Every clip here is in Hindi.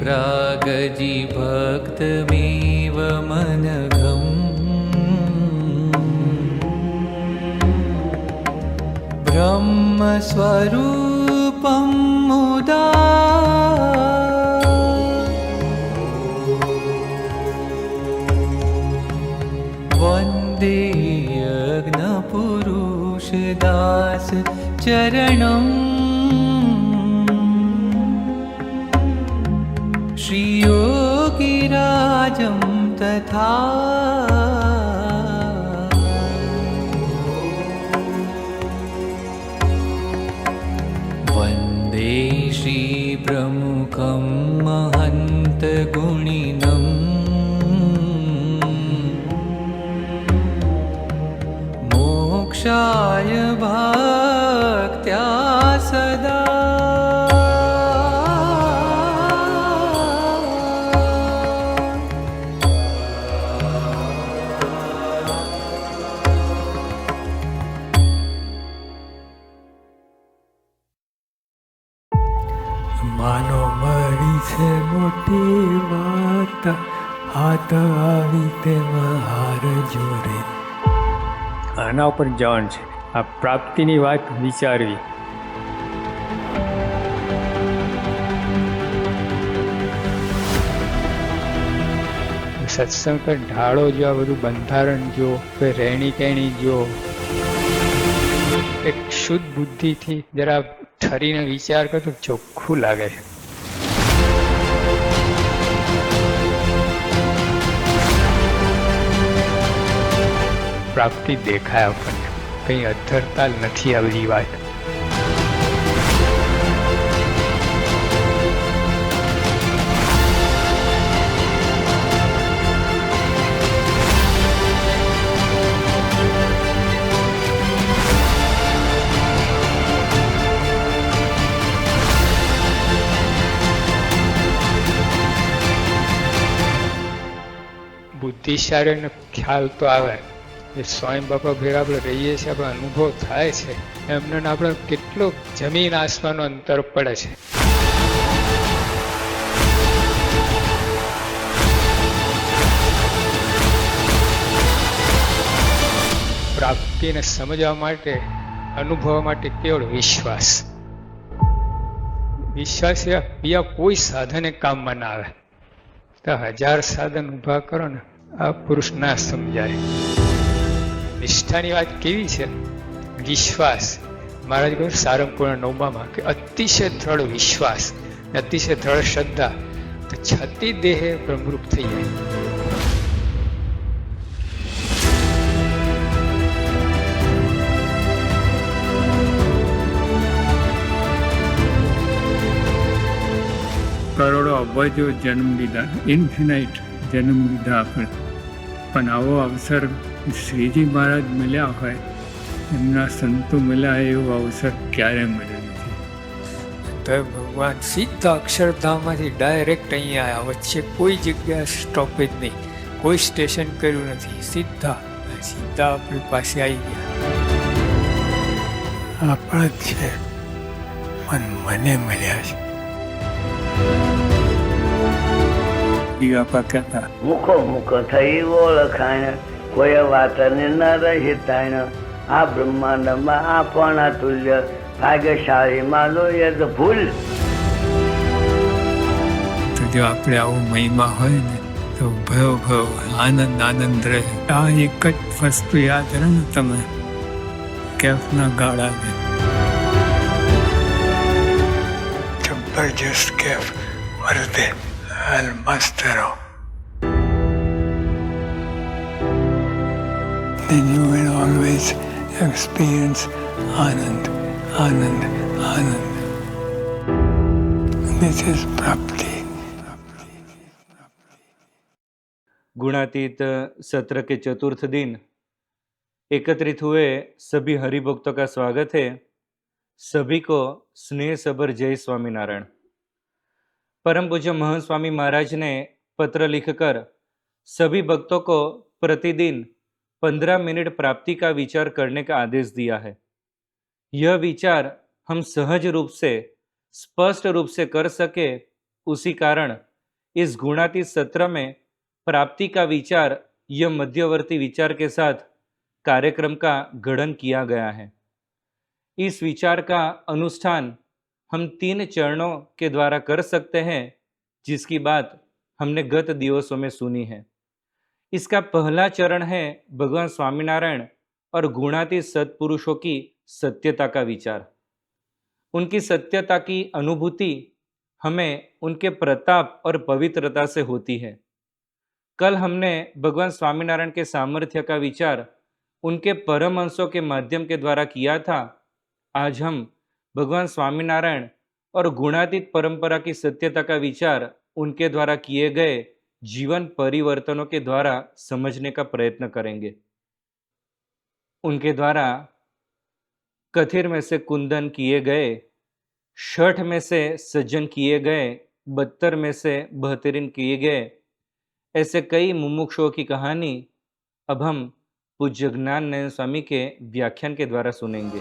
प्रागजी भक्तमेव मनघम् ब्रह्मस्वरूपं मुदा वन्दे यज्ञपुरुषदास चरणम् श्रीयोगिराजं तथा वन्दे श्रीप्रमुखं महन्तगुणिनम् मोक्षाय भक्त्या सदा માનો મળી છે મોટી વાત, હાથ આવી તેમાં હાર જોરે. આના ઉપર જવાનું છે, આ પ્રાપ્તિની વાત વિચારવી. સત્સંગ પર ઢાળો જો, આ બધું બંધારણ જો, કોઈ રહેણી કહેણી જો, એક શુદ્ધ બુદ્ધિથી જરા ઠરીને વિચાર કરો તો ચોખ્ખું લાગે છે. પ્રાપ્તિ દેખાય આપણને, કંઈ અધરતા નથી આ બધી વાત. બુદ્ધિશાળીનો ખ્યાલ તો આવે, જે સ્વયં બાપા ભેગા આપણે રહીએ છીએ, આપણો અનુભવ થાય છે, એમને આપણે કેટલો જમીન આસમાનનો અંતર પડે છે. પ્રાપ્તિને સમજવા માટે, અનુભવવા માટે કેવળ વિશ્વાસ. વિશ્વાસ બીજા કોઈ સાધને કામમાં ના આવે. તો 1000 સાધન ઊભા કરો ને, આ પુરુષ ના સમજાય. નિષ્ઠાની વાત કેવી છે? વિશ્વાસ. મહારાજ કહ્યું સારંગપુરના 9માં કે અતિશય દ્રઢ વિશ્વાસ, અતિશય દ્રઢ શ્રદ્ધા, તો છતી દેહે બ્રહ્મરૂપ થઈ જાય. કરોડો અબજો જન્મ લીધા, ઇન્ફિનાઇટ જન્મ લીધા આપણે, પણ આવો અવસર શ્રીજી મહારાજ મળ્યા હોય, એમના સંતો મળ્યા હોય, એવો અવસર ક્યારે મળ્યો નથી. તો ભગવાન સીધા અક્ષરધામમાંથી ડાયરેક્ટ અહીંયા આવ્યા, વચ્ચે કોઈ જગ્યા સ્ટોપેજ નહીં, કોઈ સ્ટેશન કર્યું નથી, સીધા આપણી પાસે આવી ગયા. આપણા જ છે, પણ મને મળ્યા છે. બાપા કહેતા, મુખો મુખો થઈ ઓળખાણ, કોઈ વાતને ન રહી તાણ, આ બ્રહ્માંડમાં આપણા તુલ્ય, ભાગ્યશાળી માનો યદ ભૂલ. તો જો આપણે આવો મહિમા હોય ને, તો ભવ આનંદ આનંદ રહે. આ એક જ વસ્તુ યાદ રહે ને, તમે કેફના ગાળા ને જબરજસ્ત કેફ વર્તે મસ્ત રહો. Then you will always experience Anand, Anand, Anand. This is Prapti. गुणातीत सत्र के चतुर्थ दिन एकत्रित हुए सभी हरिभक्तों का स्वागत है. सभी को स्नेह सबर जय स्वामीनारायण. परम पूज्य महंत स्वामी महाराज ने पत्र लिखकर सभी भक्तों को प्रतिदिन 15 मिनट प्राप्ति का विचार करने का आदेश दिया है. यह विचार हम सहज रूप से स्पष्ट रूप से कर सके, उसी कारण इस गुणातीत सत्र में प्राप्ति का विचार यह मध्यवर्ती विचार के साथ कार्यक्रम का गठन किया गया है। इस विचार का अनुष्ठान हम 3 चरणों के द्वारा कर सकते हैं, जिसकी बात हमने गत दिवसों में सुनी है। इसका पहला चरण है भगवान स्वामीनारायण और गुणातीत सत्पुरुषों की सत्यता का विचार। उनकी सत्यता की अनुभूति हमें उनके प्रताप और पवित्रता से होती है। कल हमने भगवान स्वामीनारायण के सामर्थ्य का विचार उनके परमहंसों के माध्यम के द्वारा किया था। आज हम भगवान स्वामीनारायण और गुणातीत परंपरा की सत्यता का विचार उनके द्वारा किए गए जीवन परिवर्तनों के द्वारा समझने का प्रयत्न करेंगे। उनके द्वारा कथिर में से कुंदन किए गए, शठ में से सज्जन किए गए, 72 में से बेहतरीन किए गए, ऐसे कई मुमुक्षुओं की कहानी अब हम पूज्य ज्ञाननयन स्वामी के व्याख्यान के द्वारा सुनेंगे।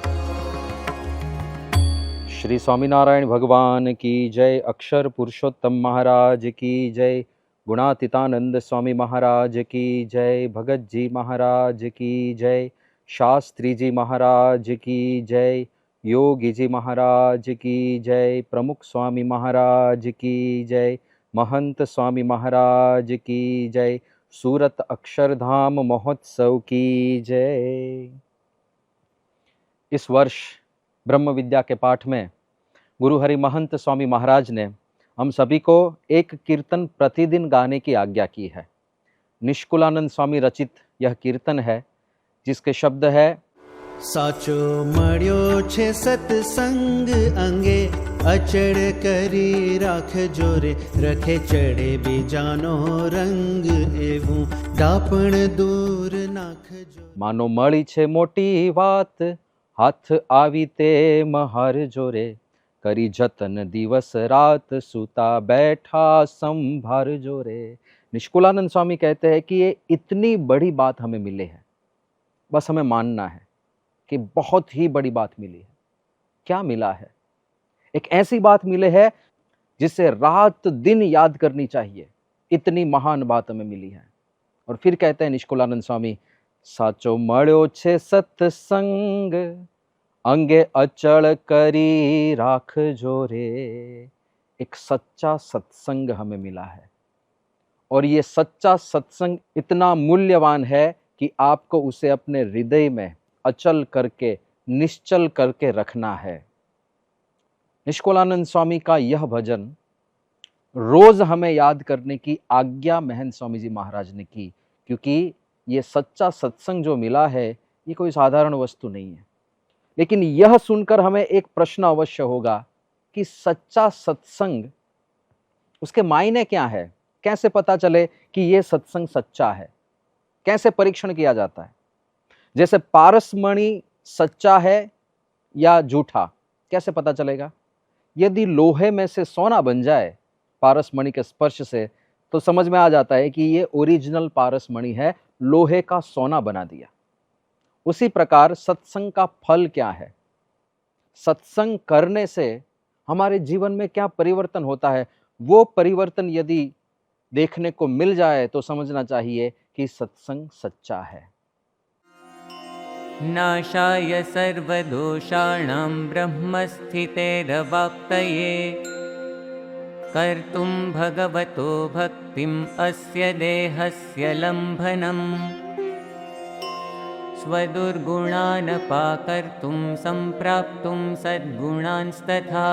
श्री स्वामीनारायण भगवान की जय, अक्षर पुरुषोत्तम महाराज की जय, गुणातीतानंद स्वामी महाराज की जय, भगत जी महाराज की जय, शास्त्री जी महाराज की जय, योगी जी महाराज की जय, प्रमुख स्वामी महाराज की जय, महंत स्वामी महाराज की जय, सूरत अक्षरधाम महोत्सव की जय। इस वर्ष ब्रह्म विद्या के पाठ में गुरु हरि महंत स्वामी महाराज ने हम सभी को एक कीर्तन प्रतिदिन गाने की आज्ञा की है। निष्कुलानंद स्वामी रचित यह कीर्तन है, जिसके शब्द है: साचो मळ्यो छे सत्संग अंगे, अचड़ करी राख जोरे, रखे चढ़े बीजानो रंग, एवं डापण दूर नाख जो। मानो मળી છે મોટી વાત, हाथ आवी ते महार जोरे, करी जतन दिवस रात, सूता बैठा संभार जोरे। निष्कुलानंद स्वामी कहते हैं कि ये इतनी बड़ी बात हमें मिले है, बस हमें मानना है कि बहुत ही बड़ी बात मिली है। क्या मिला है? एक ऐसी बात मिले है जिसे रात दिन याद करनी चाहिए, इतनी महान बात हमें मिली है। और फिर कहते हैं निष्कुलानंद स्वामी, साचो मळ्यो छे सत्संग, अंगे अचल करी राख जोरे। एक सच्चा सत्संग हमें मिला है, और ये सच्चा सत्संग इतना मूल्यवान है कि आपको उसे अपने हृदय में अचल करके, निश्चल करके रखना है। निष्कुलानंद स्वामी का यह भजन रोज हमें याद करने की आज्ञा महंत स्वामी जी महाराज ने की, क्योंकि ये सच्चा सत्संग जो मिला है ये कोई साधारण वस्तु नहीं है। लेकिन यह सुनकर हमें एक प्रश्न अवश्य होगा कि सच्चा सत्संग, उसके मायने क्या है? कैसे पता चले कि ये सत्संग सच्चा है? कैसे परीक्षण किया जाता है? जैसे पारसमणि सच्चा है या झूठा, कैसे पता चलेगा? यदि लोहे में से सोना बन जाए पारसमणि के स्पर्श से, तो समझ में आ जाता है कि ये ओरिजिनल पारसमणि है, लोहे का सोना बना दिया। उसी प्रकार सत्संग का फल क्या है? सत्संग करने से हमारे जीवन में क्या परिवर्तन होता है? वो परिवर्तन यदि देखने को मिल जाए तो समझना चाहिए कि सत्संग सच्चा है। नाशाय सर्वदोषाणां ब्रह्मस्थितेरवाप्तये, कर्तुं भगवतो भक्तिम् अस्य देहस्य लम्भनम्, स्वदुर्गुणानपाकर्तुं सम्प्राप्तुं सद्गुणांस्तथा,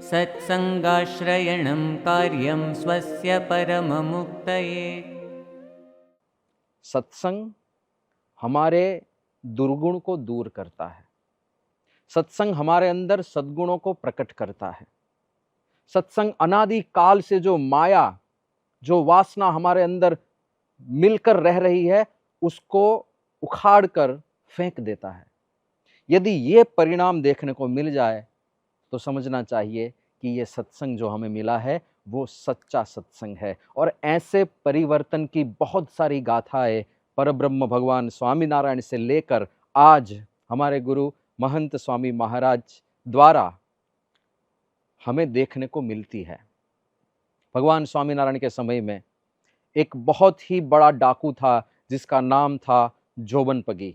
सत्संगाश्रयणं कार्यं स्वस्य परममुक्तये। सत्संग हमारे दुर्गुण को दूर करता है। सत्संग हमारे अंदर सद्गुणों को प्रकट करता है। सत्संग अनादि काल से जो माया, जो वासना हमारे अंदर मिलकर रह रही है, उसको उखाड़ कर फेंक देता है। यदि ये परिणाम देखने को मिल जाए तो समझना चाहिए कि ये सत्संग जो हमें मिला है वो सच्चा सत्संग है। और ऐसे परिवर्तन की बहुत सारी गाथाएं परब्रह्म भगवान स्वामीनारायण से लेकर आज हमारे गुरु महंत स्वामी महाराज द्वारा हमें देखने को मिलती है। भगवान स्वामीनारायण के समय में एक बहुत ही बड़ा डाकू था जिसका नाम था जोबन पगी।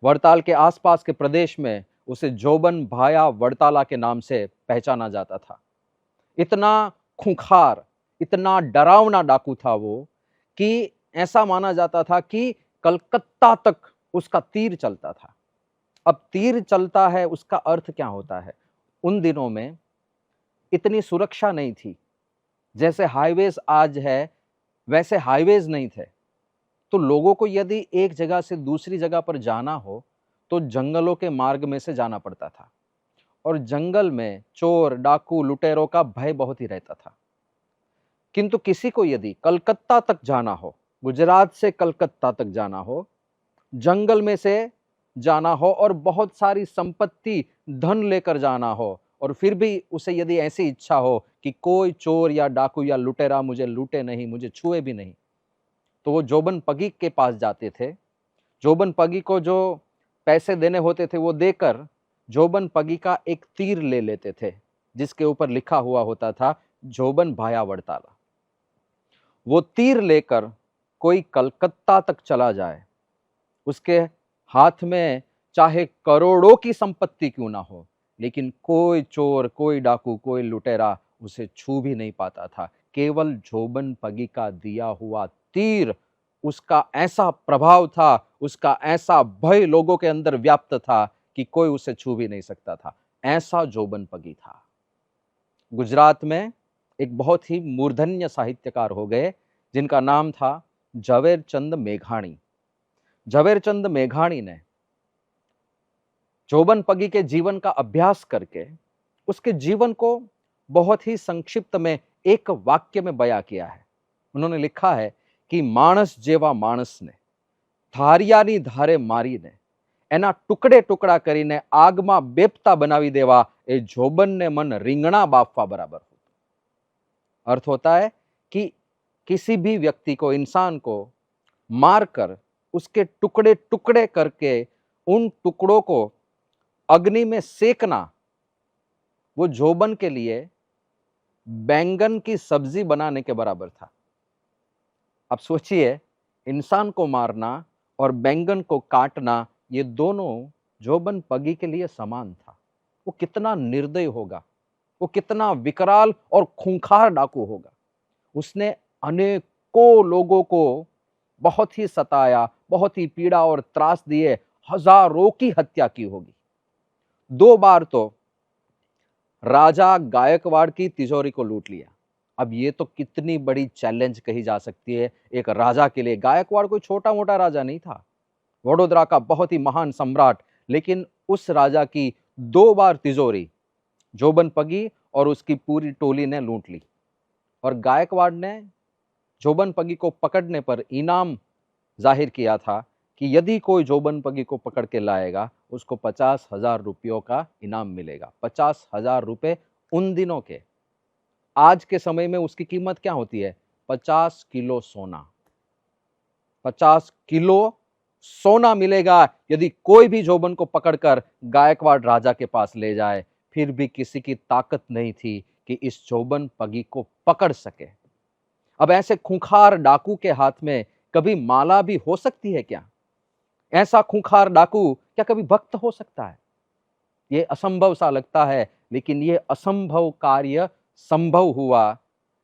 वड़ताल के आसपास के प्रदेश में उसे जोबन भाया वड़ताला के नाम से पहचाना जाता था। इतना खूंखार, इतना डरावना डाकू था वो कि ऐसा माना जाता था कि कलकत्ता तक उसका तीर चलता था। अब तीर चलता है उसका अर्थ क्या होता है? उन दिनों में इतनी सुरक्षा नहीं थी, जैसे हाईवेज आज है वैसे हाईवेज नहीं थे। तो लोगों को यदि एक जगह से दूसरी जगह पर जाना हो तो जंगलों के मार्ग में से जाना पड़ता था, और जंगल में चोर, डाकू, लुटेरों का भय बहुत ही रहता था। किंतु किसी को यदि कलकत्ता तक जाना हो, गुजरात से कलकत्ता तक जाना हो, जंगल में से जाना हो और बहुत सारी संपत्ति, धन लेकर जाना हो, और फिर भी उसे यदि ऐसी इच्छा हो कि कोई चोर या डाकू या लुटेरा मुझे लूटे नहीं, मुझे छुए भी नहीं, तो वो जोबन पगी के पास जाते थे। जोबन पगी को जो पैसे देने होते थे वो देकर जोबन पगी का एक तीर ले लेते थे जिसके ऊपर लिखा हुआ होता था जोबन भाया वड़ताला। वो तीर लेकर कोई कलकत्ता तक चला जाए, उसके हाथ में चाहे करोड़ों की संपत्ति क्यों ना हो, लेकिन कोई चोर, कोई डाकू, कोई लुटेरा उसे छू भी नहीं पाता था। केवल जोबन पगी का दिया हुआ तीर, उसका ऐसा प्रभाव था, उसका ऐसा भय लोगों के अंदर व्याप्त था कि कोई उसे छू भी नहीं सकता था। ऐसा जोबन पगी था। गुजरात में एक बहुत ही मूर्धन्य साहित्यकार हो गए जिनका नाम था झवेरचंद मेघाणी। झवेरचंद मेघाणी ने जोबन पगी के जीवन का अभ्यास करके उसके जीवन को बहुत ही संक्षिप्त में एक वाक्य में बयां किया है। उन्होंने लिखा है कि मानस जेवा मानस ने धारियानी धारे मारीने एना टुकड़े टुकड़ा करीने आग में बेपता बनावी देवा ए जोबन ने मन રીંગણા બાફવા बराबर होता। अर्थ होता है कि किसी भी व्यक्ति को, इंसान को मारकर उसके टुकड़े टुकड़े करके उन टुकड़ों को अग्नि में सेकना, वो जोबन के लिए बैंगन की सब्जी बनाने के बराबर था। अब सोचिए, इंसान को मारना और बैंगन को काटना, ये दोनों जोबन पगी के लिए समान था। वो कितना निर्दयी होगा, वो कितना विकराल और खूंखार डाकू होगा। उसने अनेकों लोगों को बहुत ही सताया, बहुत ही पीड़ा और त्रास दिए, हजारों की हत्या की होगी। 2 बार तो राजा गायकवाड़ की तिजोरी को लूट लिया। अब ये तो कितनी बड़ी चैलेंज कही जा सकती है एक राजा के लिए। गायकवाड़ कोई छोटा मोटा राजा नहीं था, वडोदरा का बहुत ही महान सम्राट, लेकिन उस राजा की 2 बार तिजोरी जोबन पगी और उसकी पूरी टोली ने लूट ली। और गायकवाड़ ने जोबन पगी को पकड़ने पर इनाम जाहिर किया था कि यदि कोई जोबन पगी को पकड़ के लाएगा उसको 50,000 रुपयों का इनाम मिलेगा। 50,000 रुपये उन दिनों के। आज के समय में उसकी कीमत क्या होती है? 50 किलो सोना। 50 किलो सोना मिलेगा यदि कोई भी जोबन को पकड़कर गायकवाड़ राजा के पास ले जाए। फिर भी किसी की ताकत नहीं थी कि इस जोबन पगी को पकड़ सके। अब ऐसे खूंखार डाकू के हाथ में कभी माला भी हो सकती है क्या? ऐसा खूंखार डाकू क्या कभी भक्त हो सकता है? ये असंभव सा लगता है, लेकिन ये असंभव कार्य संभव हुआ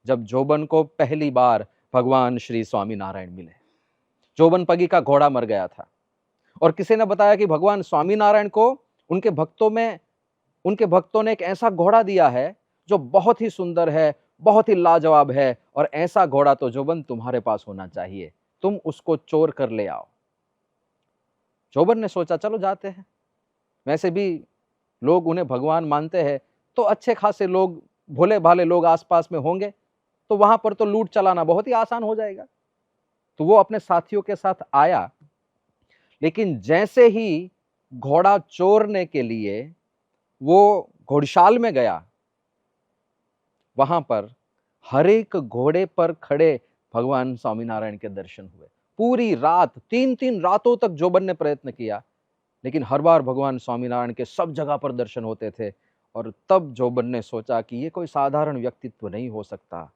जब जोबन को पहली बार भगवान श्री स्वामीनारायण मिले। जोबन पगी का घोड़ा मर गया था और किसी ने बताया कि भगवान स्वामीनारायण को उनके भक्तों ने एक ऐसा घोड़ा दिया है जो बहुत ही सुंदर है, बहुत ही लाजवाब है, और ऐसा घोड़ा तो जोबन तुम्हारे पास होना चाहिए, तुम उसको चोर कर ले आओ। जोबन ने सोचा चलो जाते हैं, वैसे भी लोग उन्हें भगवान मानते हैं तो अच्छे खासे लोग, भोले भाले लोग आसपास में होंगे, तो वहां पर तो लूट चलाना बहुत ही आसान हो जाएगा। तो वो अपने साथियों के साथ आया, लेकिन जैसे ही घोड़ा चोरने के लिए वो घोड़शाल में गया, वहां पर हर एक घोड़े पर खड़े भगवान स्वामीनारायण के दर्शन हुए। पूरी रात, 3-3 रातों तक जोबन ने प्रयत्न किया, लेकिन हर बार भगवान स्वामीनारायण के सब जगह पर दर्शन होते थे। और तब जोबन ने सोचा कि ये कोई साधारण व्यक्तित्व नहीं हो सकता,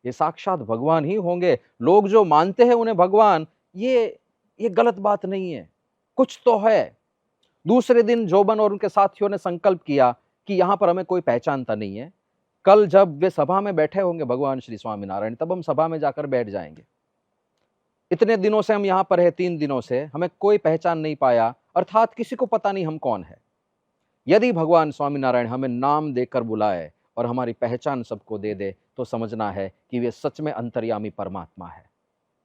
ये साक्षात भगवान ही होंगे। लोग जो मानते हैं उन्हें भगवान, ये गलत बात नहीं है, कुछ तो है। दूसरे दिन जोबन और उनके साथियों ने संकल्प किया कि यहां पर हमें कोई पहचानता नहीं है, कल जब वे सभा में बैठे होंगे भगवान श्री स्वामीनारायण, तब हम सभा में जाकर बैठ जाएंगे। इतने दिनों से हम यहां पर है, 3 दिनों से हमें कोई पहचान नहीं पाया, अर्थात किसी को पता नहीं हम कौन है। यदि भगवान स्वामीनारायण हमें नाम देकर बुलाए और हमारी पहचान सबको दे दे, तो समझना है कि वे सच में अंतर्यामी परमात्मा है।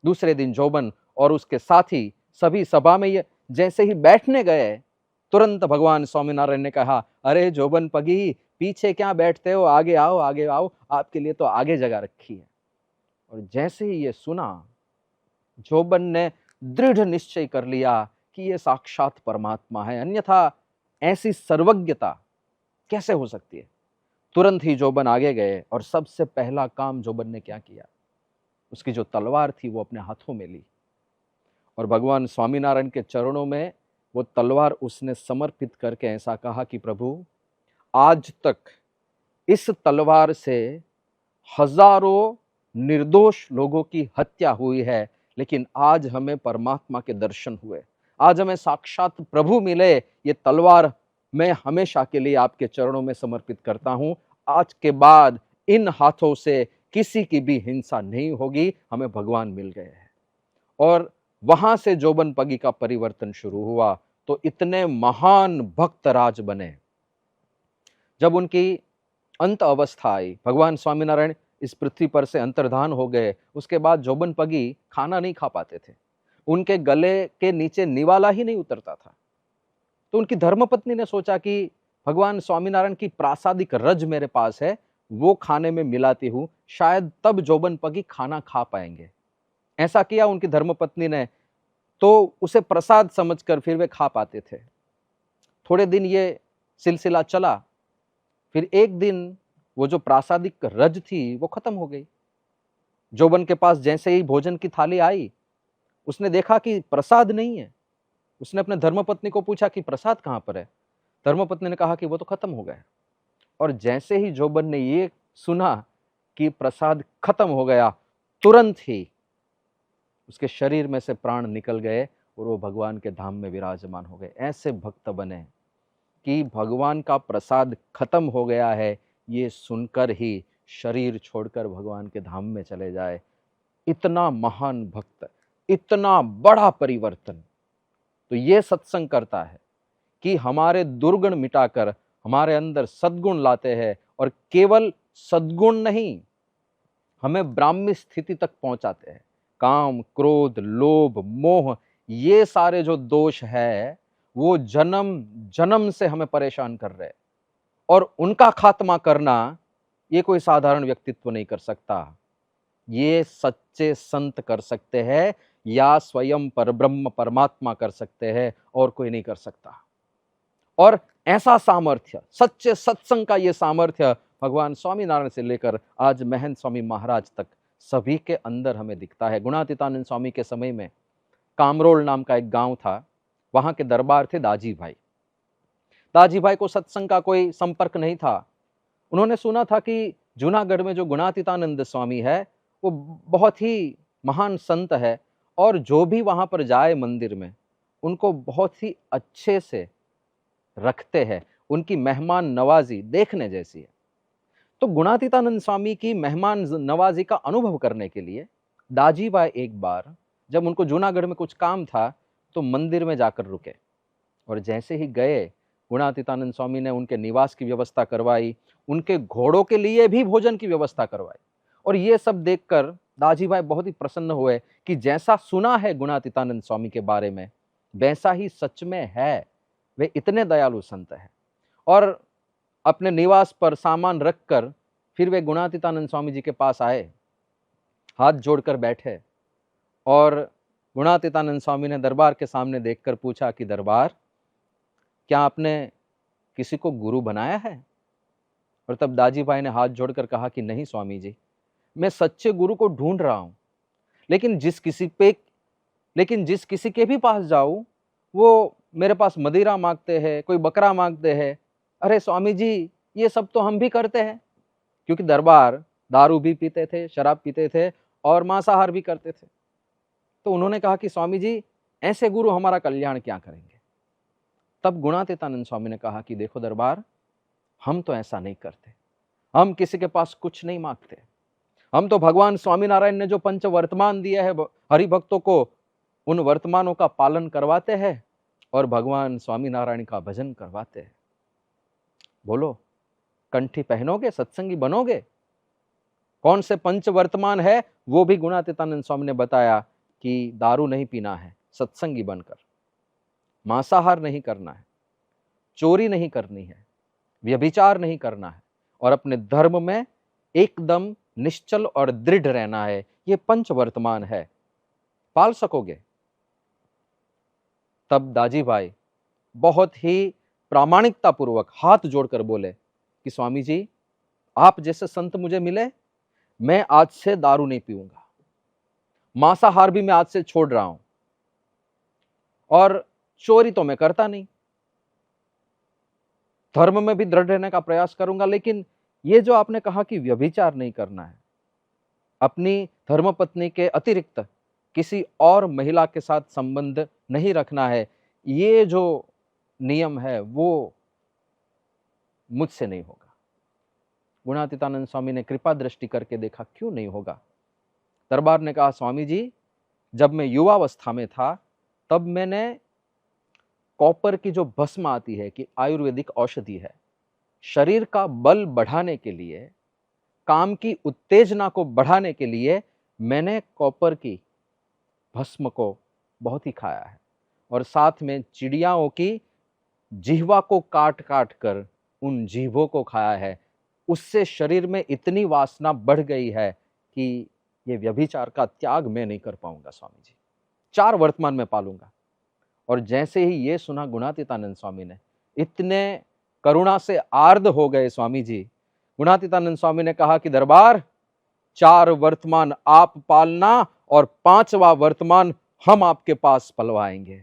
दूसरे दिन जोबन और उसके साथी सभी सभा में ये जैसे ही बैठने गए, तुरंत भगवान स्वामीनारायण ने कहा, अरे जोबन पगी, पीछे क्या बैठते हो, आगे आओ, आगे आओ, आपके लिए तो आगे जगह रखी है। और जैसे ही ये सुना, जोबन ने दृढ़ निश्चय कर लिया कि ये साक्षात परमात्मा है, अन्यथा ऐसी सर्वज्ञता कैसे हो सकती है। तुरंत ही जोबन आगे गए और सबसे पहला काम जोबन ने क्या किया, उसकी जो तलवार थी वो अपने हाथों में ली और भगवान स्वामीनारायण के चरणों में वो तलवार उसने समर्पित करके ऐसा कहा कि प्रभु, आज तक इस तलवार से हजारों निर्दोष लोगों की हत्या हुई है, लेकिन आज हमें परमात्मा के दर्शन हुए, आज हमें साक्षात प्रभु मिले। ये तलवार मैं हमेशा के लिए आपके चरणों में समर्पित करता हूं। आज के बाद इन हाथों से किसी की भी हिंसा नहीं होगी, हमें भगवान मिल गए हैं। और वहां से जोबन पगी का परिवर्तन शुरू हुआ, तो इतने महान भक्त राज बने। जब उनकी अंत अवस्था आई, भगवान स्वामीनारायण इस पृथ्वी पर से अंतर्धान हो गए, उसके बाद जोबन पगी खाना नहीं खा पाते थे, उनके गले के नीचे निवाला ही नहीं उतरता था। तो उनकी धर्मपत्नी ने सोचा कि भगवान स्वामीनारायण की प्रासादिक रज मेरे पास है, वो खाने में मिलाती हूं, शायद तब जोबन पगी खाना खा पाएंगे। ऐसा किया उनकी धर्मपत्नी ने, तो उसे प्रसाद समझकर फिर वे खा पाते थे। थोड़े दिन ये सिलसिला चला, फिर एक दिन वो जो प्रासादिक रज थी वो खत्म हो गई। जोबन के पास जैसे ही भोजन की थाली आई, उसने देखा कि प्रसाद नहीं है। उसने अपने धर्मपत्नी को पूछा कि प्रसाद कहाँ पर है। धर्मपत्नी ने कहा कि वो तो खत्म हो गया। और जैसे ही जोबन ने ये सुना कि प्रसाद खत्म हो गया, तुरंत ही उसके शरीर में से प्राण निकल गए और वो भगवान के धाम में विराजमान हो गए। ऐसे भक्त बने कि भगवान का प्रसाद खत्म हो गया है, ये सुनकर ही शरीर छोड़कर भगवान के धाम में चले जाए। इतना महान भक्त, इतना बड़ा परिवर्तन। तो ये सत्संग करता है कि हमारे दुर्गुण मिटाकर हमारे अंदर सद्गुण लाते हैं, और केवल सद्गुण नहीं, हमें ब्राह्मी स्थिति तक पहुंचाते हैं। काम, क्रोध, लोभ, मोह, ये सारे जो दोष है वो जन्म जन्म से हमें परेशान कर रहे हैं, और उनका खात्मा करना ये कोई साधारण व्यक्तित्व नहीं कर सकता। ये सच्चे संत कर सकते हैं, या स्वयं परब्रह्म परमात्मा कर सकते हैं, और कोई नहीं कर सकता। और ऐसा सामर्थ्य, सच्चे सत्संग का ये सामर्थ्य भगवान स्वामीनारायण से लेकर आज महंत स्वामी महाराज तक सभी के अंदर हमें दिखता है। गुणातीतानंद स्वामी के समय में कामरोल नाम का एक गांव था, वहां के दरबार थे दाजी भाई। दाजी भाई को सत्संग का कोई संपर्क नहीं था। उन्होंने सुना था कि जूनागढ़ में जो गुणातीतानंद स्वामी है वो बहुत ही महान संत है, और जो भी वहां पर जाए मंदिर में उनको बहुत ही अच्छे से रखते हैं, उनकी मेहमान नवाजी देखने जैसी है। तो गुणातीतानंद स्वामी की मेहमान नवाजी का अनुभव करने के लिए दाजी भाई एक बार, जब उनको जूनागढ़ में कुछ काम था, तो मंदिर में जाकर रुके। और जैसे ही गए, गुणातीतानंद स्वामी ने उनके निवास की व्यवस्था करवाई, उनके घोड़ों के लिए भी भोजन की व्यवस्था करवाई। और ये सब देखकर दाजी भाई बहुत ही प्रसन्न हुए कि जैसा सुना है गुणातीतानंद स्वामी के बारे में, वैसा ही सच में है। वे इतने दयालु संत हैं। और अपने निवास पर सामान रखकर फिर वे गुणातीतानंद स्वामी जी के पास आए, हाथ जोड़कर बैठे, और गुणातीतानंद स्वामी ने दरबार के सामने देखकर पूछा कि दरबार, क्या आपने किसी को गुरु बनाया है? और तब दाजी भाई ने हाथ जोड़कर कहा कि नहीं स्वामी जी, मैं सच्चे गुरु को ढूंढ रहा हूं, लेकिन जिस किसी के भी पास जाऊं, वो मेरे पास मदिरा मांगते हैं, कोई बकरा मांगते हैं। अरे स्वामी जी, ये सब तो हम भी करते हैं, क्योंकि दरबार दारू भी पीते थे, शराब पीते थे और मांसाहार भी करते थे। तो उन्होंने कहा कि स्वामी जी, ऐसे गुरु हमारा कल्याण क्या करेंगे? तब गुणातीतानंद स्वामी ने कहा कि देखो दरबार, हम तो ऐसा नहीं करते, हम किसी के पास कुछ नहीं मांगते। हम तो भगवान स्वामीनारायण ने जो पंच वर्तमान दिया है हरि भक्तों को, उन वर्तमानों का पालन करवाते हैं और भगवान स्वामीनारायण का भजन करवाते हैं। बोलो, कंठी पहनोगे, सत्संगी बनोगे? कौन से पंच वर्तमान है वो भी गुणातीतानंद स्वामी ने बताया कि दारू नहीं पीना है सत्संगी बनकर, मांसाहार नहीं करना है, चोरी नहीं करनी है, व्यभिचार नहीं करना है और अपने धर्म में एकदम निश्चल और दृढ़ रहना है। ये पंच वर्तमान है, पाल सकोगे? तब दाजी भाई बहुत ही प्रामाणिकता पूर्वक हाथ जोड़कर बोले कि स्वामी जी, आप जैसे संत मुझे मिले, मैं आज से दारू नहीं पीऊंगा, मांसाहार भी मैं आज से छोड़ रहा हूं और चोरी तो मैं करता नहीं, धर्म में भी दृढ़ रहने का प्रयास करूंगा। लेकिन ये जो आपने कहा कि व्यभिचार नहीं करना है, अपनी धर्मपत्नी के अतिरिक्त किसी और महिला के साथ संबंध नहीं रखना है, ये जो नियम है वो मुझसे नहीं होगा। गुणातीतानंद स्वामी ने कृपा दृष्टि करके देखा, क्यों नहीं होगा? दरबार ने कहा, स्वामी जी, जब मैं युवावस्था में था तब मैंने कॉपर की जो भस्म आती है कि आयुर्वेदिक औषधि है, शरीर का बल बढ़ाने के लिए, काम की उत्तेजना को बढ़ाने के लिए मैंने कॉपर की भस्म को बहुत ही खाया है और साथ में चिड़ियाओं की जिह्वा को काट काट कर उन जीभों को खाया है। उससे शरीर में इतनी वासना बढ़ गई है कि ये व्यभिचार का त्याग मैं नहीं कर पाऊंगा स्वामी जी, 4 वर्तमान में पालूंगा। और जैसे ही ये सुना गुणातीतानंद स्वामी ने, इतने करुणा से आर्द्र हो गए स्वामी जी। गुणातीतानंद स्वामी ने कहा कि दरबार, 4 वर्तमान आप पालना और 5वां वर्तमान हम आपके पास पलवाएंगे।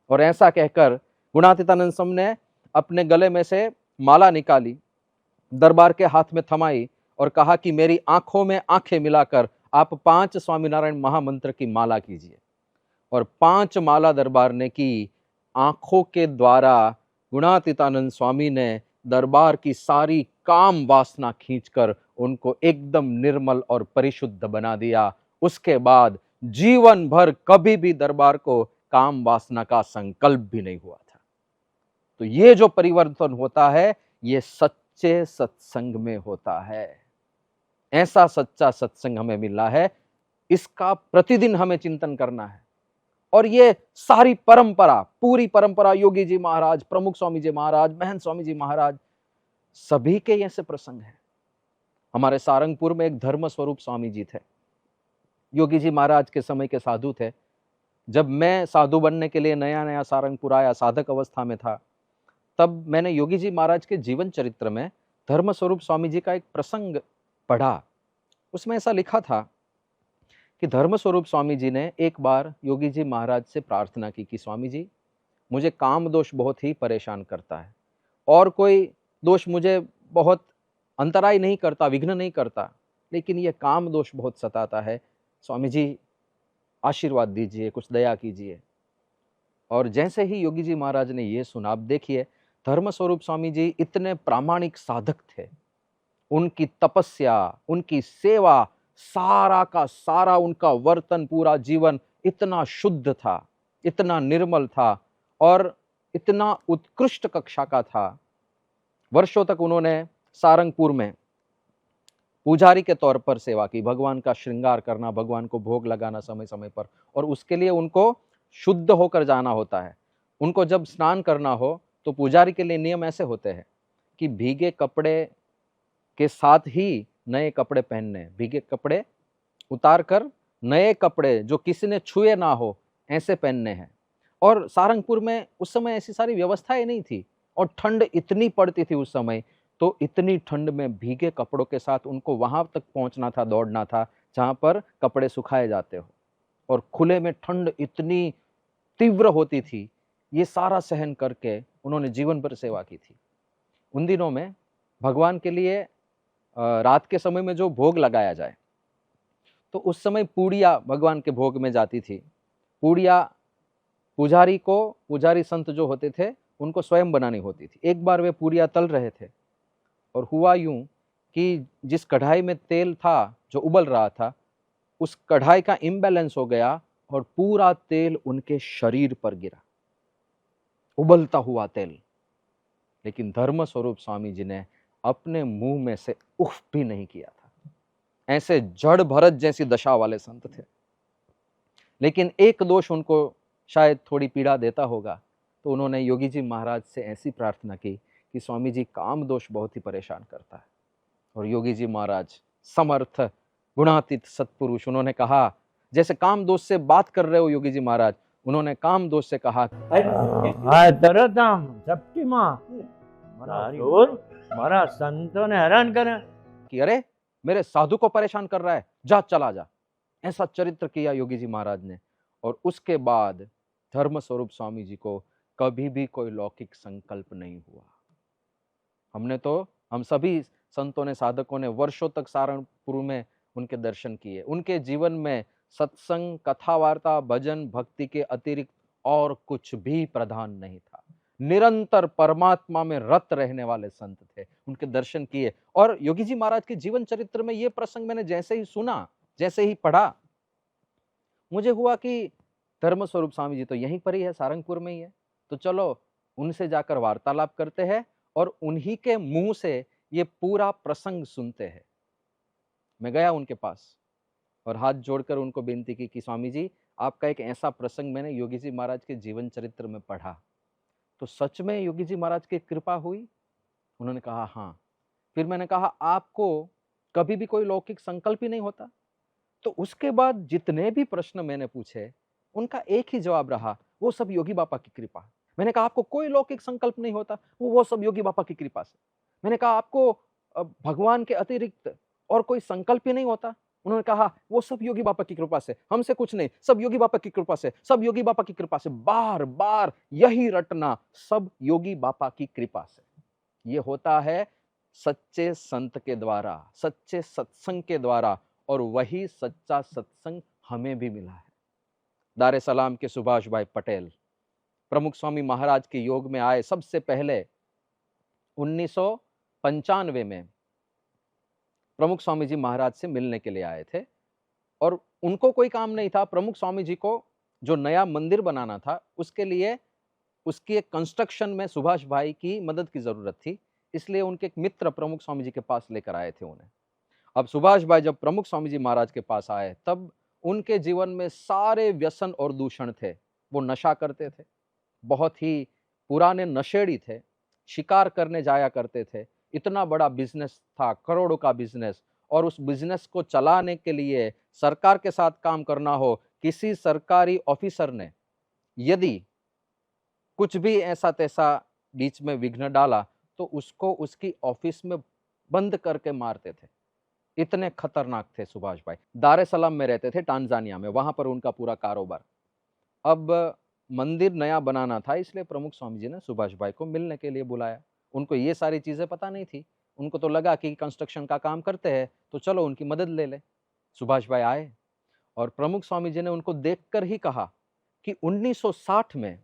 और ऐसा कहकर गुणातीतानंद स्वामी ने अपने गले में से माला निकाली, दरबार के हाथ में थमाई और कहा कि मेरी आंखों में आंखें मिलाकर आप 5 स्वामीनारायण महामंत्र की माला कीजिए। और 5 माला दरबार ने की। आंखों के द्वारा गुणातीतानंद स्वामी ने दरबार की सारी काम वासना खींचकर उनको एकदम निर्मल और परिशुद्ध बना दिया। उसके बाद जीवन भर कभी भी दरबार को काम वासना का संकल्प भी नहीं हुआ था। तो ये जो परिवर्तन होता है, ये सच्चे सत्संग में होता है। ऐसा सच्चा सत्संग हमें मिला है, इसका प्रतिदिन हमें चिंतन करना है। और ये सारी परंपरा, पूरी परंपरा, योगी जी महाराज, प्रमुख स्वामी जी महाराज, महंत स्वामी जी महाराज, सभी के ऐसे प्रसंग हैं। हमारे सारंगपुर में एक धर्म स्वरूप स्वामी जी थे, योगी जी महाराज के समय के साधु थे। जब मैं साधु बनने के लिए नया नया सारंगपुर आया, साधक अवस्था में था, तब मैंने योगी जी महाराज के जीवन चरित्र में धर्म स्वरूप स्वामी जी का एक प्रसंग पढ़ा। उसमें ऐसा लिखा था कि धर्म स्वरूप स्वामी जी ने एक बार योगी जी महाराज से प्रार्थना की कि स्वामी जी, मुझे काम दोष बहुत ही परेशान करता है, और कोई दोष मुझे बहुत अंतराय नहीं करता, विघ्न नहीं करता, लेकिन ये काम दोष बहुत सताता है। स्वामी जी आशीर्वाद दीजिए, कुछ दया कीजिए। और जैसे ही योगी जी महाराज ने ये सुना, आप देखिए धर्म स्वरूप स्वामी जी इतने प्रामाणिक साधक थे, उनकी तपस्या, उनकी सेवा, सारा का सारा उनका वर्तन, पूरा जीवन इतना शुद्ध था, इतना निर्मल था और इतना उत्कृष्ट कक्षा का था। वर्षों तक उन्होंने सारंगपुर में पुजारी के तौर पर सेवा की, भगवान का श्रृंगार करना, भगवान को भोग लगाना समय समय पर, और उसके लिए उनको शुद्ध होकर जाना होता है। उनको जब स्नान करना हो तो पुजारी के लिए नियम ऐसे होते हैं कि भीगे कपड़े के साथ ही नए कपड़े पहनने, भीगे कपड़े उतार कर नए कपड़े जो किसी ने छुए ना हो ऐसे पहनने हैं। और सारंगपुर में उस समय ऐसी सारी व्यवस्थाएं नहीं थी और ठंड इतनी पड़ती थी उस समय, तो इतनी ठंड में भीगे कपड़ों के साथ उनको वहां तक पहुंचना था, दौड़ना था जहां पर कपड़े सुखाए जाते हो, और खुले में ठंड इतनी तीव्र होती थी। ये सारा सहन करके उन्होंने जीवन भर सेवा की थी। उन दिनों में भगवान के लिए रात के समय में जो भोग लगाया जाए, तो उस समय पूड़िया भगवान के भोग में जाती थी। पूड़िया पुजारी संत जो होते थे उनको स्वयं बनानी होती थी। एक बार वे पूड़िया तल रहे थे और हुआ यूं कि जिस कढ़ाई में तेल था जो उबल रहा था, उस कढ़ाई का इम्बैलेंस हो गया और पूरा तेल उनके शरीर पर गिरा, उबलता हुआ तेल। लेकिन धर्म स्वरूप स्वामी जी ने अपने मुंह में से उफ भी नहीं किया था। ऐसे जड़ भरत जैसी दशा वाले संत थे। लेकिन एक दोष उनको शायद थोड़ी पीड़ा देता होगा, तो उन्होंने योगी जी महाराज से ऐसी प्रार्थना की कि स्वामी जी, काम दोष बहुत ही परेशान करता है। और योगी जी महाराज समर्थ गुणातीत सत्पुरुष, उन्होंने कहा, जैसे काम दोष से बात कर रहे हो योगी जी महाराज, उन्होंने काम दोष से कहा, તરત આમ ઝપટીમાં મારા સંતોને હેરાન કરે कि अरे मेरे साधु को परेशान कर रहा है, जा चला जा। ऐसा चरित्र किया योगी जी महाराज ने। और उसके बाद धर्म स्वरूप स्वामी जी को कभी भी कोई लौकिक संकल्प नहीं हुआ। हम सभी संतों ने, साधकों ने वर्षों तक सहारनपुर में उनके दर्शन किए। उनके जीवन में सत्संग, कथा वार्ता, भजन, भक्ति के अतिरिक्त और कुछ भी प्रधान नहीं था। निरंतर परमात्मा में रत रहने वाले संत थे। उनके दर्शन किए। और योगी जी महाराज के जीवन चरित्र में ये प्रसंग मैंने जैसे ही सुना, जैसे ही पढ़ा, मुझे हुआ कि धर्म स्वरूप स्वामी जी तो यहीं पर ही है, सारंगपुर में ही है, तो चलो उनसे जाकर वार्तालाप करते हैं और उन्हीं के मुंह से ये पूरा प्रसंग सुनते हैं। मैं गया उनके पास और हाथ जोड़कर उनको बेनती की कि स्वामी जी, आपका एक ऐसा प्रसंग मैंने योगी जी महाराज के जीवन चरित्र में पढ़ा, तो सच में योगी जी महाराज की कृपा हुई? उन्होंने कहा हाँ। फिर मैंने कहा, आपको कभी भी कोई लौकिक संकल्प ही नहीं होता? तो उसके बाद जितने भी प्रश्न मैंने पूछे, उनका एक ही जवाब रहा, वो सब योगी बापा की कृपा। मैंने कहा, आपको कोई लौकिक संकल्प नहीं होता? वो सब योगी बापा की कृपा से। मैंने कहा, आपको भगवान के अतिरिक्त और कोई संकल्प ही नहीं होता? उन्होंने कहा, वो सब योगी बापा की कृपा से, हमसे कुछ नहीं, सब योगी बापा की कृपा से, सब योगी बापा की कृपा से। बार बार यही रटना, सब योगी बापा की कृपा से। ये होता है सच्चे संत के द्वारा, सच्चे सत्संग के द्वारा, और वही सच्चा सत्संग हमें भी मिला है। दारे सलाम के सुभाष भाई पटेल प्रमुख स्वामी महाराज के योग में आए सबसे पहले 1995 में प्रमुख स्वामी जी महाराज से मिलने के लिए आए थे। और उनको कोई काम नहीं था, प्रमुख स्वामी जी को जो नया मंदिर बनाना था उसके लिए उसकी एक कंस्ट्रक्शन में सुभाष भाई की मदद की जरूरत थी, इसलिए उनके एक मित्र प्रमुख स्वामी जी के पास लेकर आए थे उन्हें। अब सुभाष भाई जब प्रमुख स्वामी जी महाराज के पास आए, तब उनके जीवन में सारे व्यसन और दूषण थे। वो नशा करते थे, बहुत ही पुराने नशेड़ी थे, शिकार करने जाया करते थे। इतना बड़ा बिजनेस था, करोड़ों का बिजनेस, और उस बिजनेस को चलाने के लिए सरकार के साथ काम करना हो, किसी सरकारी ऑफिसर ने यदि कुछ भी ऐसा तैसा बीच में विघ्न डाला तो उसको उसकी ऑफिस में बंद करके मारते थे। इतने खतरनाक थे सुभाष भाई। दारे सलाम में रहते थे, टांजानिया में, वहां पर उनका पूरा कारोबार। अब मंदिर नया बनाना था, इसलिए प्रमुख स्वामी जी ने सुभाष भाई को मिलने के लिए बुलाया। उनको ये सारी चीजें पता नहीं थी, उनको तो लगा कि कंस्ट्रक्शन का काम करते हैं तो चलो उनकी मदद ले ले। सुभाष भाई आए और प्रमुख स्वामी जी ने उनको देखकर ही कहा कि 1960 में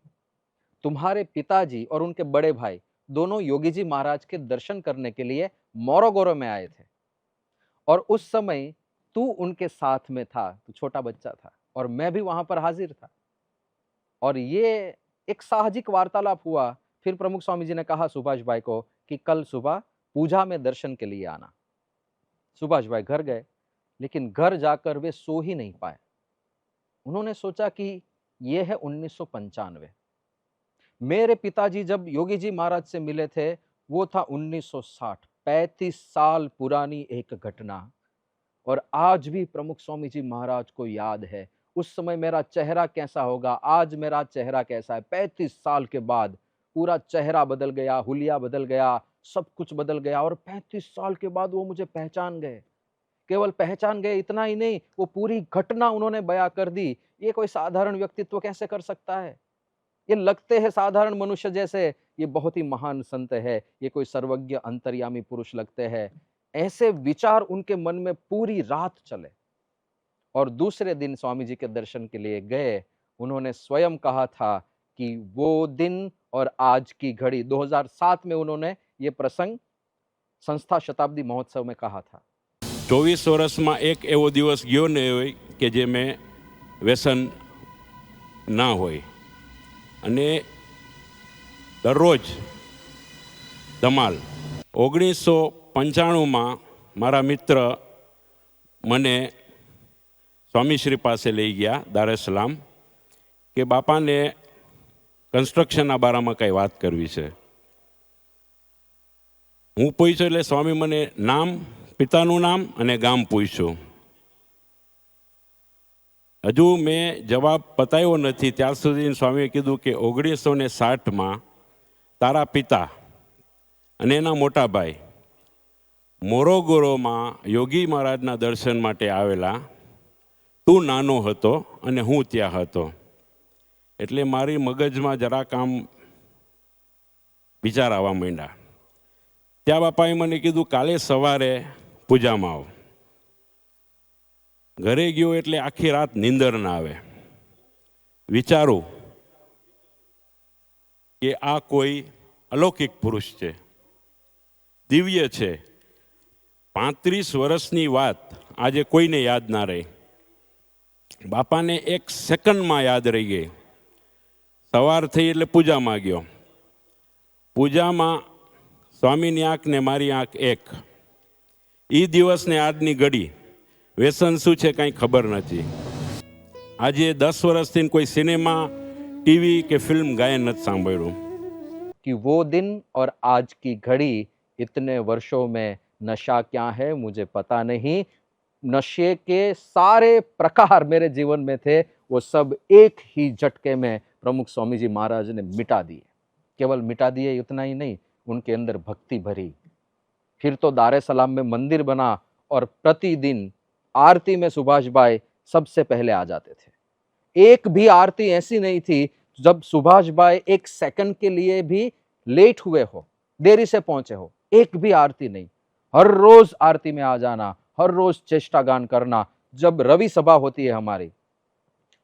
तुम्हारे पिताजी और उनके बड़े भाई दोनों योगी जी महाराज के दर्शन करने के लिए मोरोगोरो में आए थे, और उस समय तू उनके साथ में था, तू छोटा बच्चा था, और मैं भी वहां पर हाजिर था। और ये एक साहजिक वार्तालाप हुआ। फिर प्रमुख स्वामी जी ने कहा सुभाष भाई को कि कल सुबह पूजा में दर्शन के लिए आना। सुभाष भाई घर गए, लेकिन घर जाकर वे सो ही नहीं पाए। उन्होंने सोचा कि यह है 1995। मेरे पिताजी जब योगी जी महाराज से मिले थे वो था 1960, 35 साल पुरानी एक घटना। और आज भी प्रमुख स्वामी जी महाराज को याद है उस समय मेरा चेहरा कैसा होगा, आज मेरा चेहरा कैसा है। 35 साल के बाद पूरा चेहरा बदल गया, हुलिया बदल गया, सब कुछ बदल गया। और 35 साल के बाद वो मुझे पहचान गए। केवल पहचान गए इतना ही नहीं, वो पूरी घटना उन्होंने बयां कर दी। ये कोई साधारण व्यक्तित्व कैसे कर सकता है? ये लगते हैं साधारण मनुष्य जैसे, ये बहुत ही महान संत है, ये कोई सर्वज्ञ अंतर्यामी पुरुष लगते हैं। ऐसे विचार उनके मन में पूरी रात चले और दूसरे दिन स्वामी जी के दर्शन के लिए गए। उन्होंने स्वयं कहा था कि वो दिन और आज की घड़ी, 2007 में उन्होंने ये प्रसंग संस्था शताब्दी महोत्सव में कहा था। 24 વર્ષમાં એક એવો દિવસ ગયો નહીં હોય કે જે મેં વ્યસન ના હોય અને દરરોજ ધમાલ 1995માં મારા મિત્ર મને સ્વામીશ્રી પાસે લઈ ગયા દારેસલામ કે બાપાને કન્સ્ટ્રક્શનના બારામાં કંઈ વાત કરવી છે. હું પૂછ્યો એટલે સ્વામી મને નામ, પિતાનું નામ અને ગામ પૂછ્યું. હજુ મેં જવાબ પતાવ્યો નથી ત્યાર સુધી સ્વામીએ કીધું કે 1960માં તારા પિતા અને એના મોટા ભાઈ મોરોગોરોમાં યોગી મહારાજના દર્શન માટે આવેલા. તું નાનો હતો અને હું ત્યાં હતો. એટલે મારી મગજમાં જરાક આમ વિચાર આવવા માંડ્યા. ત્યાં બાપાએ મને કીધું કાલે સવારે પૂજામાં આવો. ઘરે ગયો એટલે આખી રાત નીંદર ના આવે. વિચારું કે આ કોઈ અલૌકિક પુરુષ છે, દિવ્ય છે. 35 વર્ષની વાત આજે કોઈને યાદ ના રહી. બાપાને એક સેકન્ડમાં યાદ રહી ગઈ. સવાર થઈ એટલે પૂજામાં ગયો. પૂજામાં સ્વામીની આંખ ને મારી આંખ એક. એ દિવસને આજની ઘડી વ્યસન શું છે કાંઈ ખબર નથી. આજે 10 વર્ષથી કોઈ સિનેમા, ટીવી કે ફિલ્મ ગાયન નથી સાંભળ્યું. कि वो दिन और आज की घड़ी, इतने वर्षों में नशा क्या है मुझे पता नहीं, नशे के सारे प्रकार मेरे जीवन में थे, वो सब एक ही झटके में प्रमुख स्वामी जी महाराज ने मिटा दिए. केवल मिटा दिए इतना ही नहीं, उनके अंदर भक्ति भरी. फिर तो दारे सलाम में मंदिर बना और प्रतिदिन आरती में सुभाष भाई सबसे पहले आ जाते थे. एक भी आरती ऐसी नहीं थी जब सुभाष भाई एक सेकंड के लिए भी लेट हुए हो, देरी से पहुंचे हो. एक भी आरती नहीं. हर रोज आरती में आ जाना, हर रोज चेष्टा गान करना. जब रवि सभा होती है हमारी,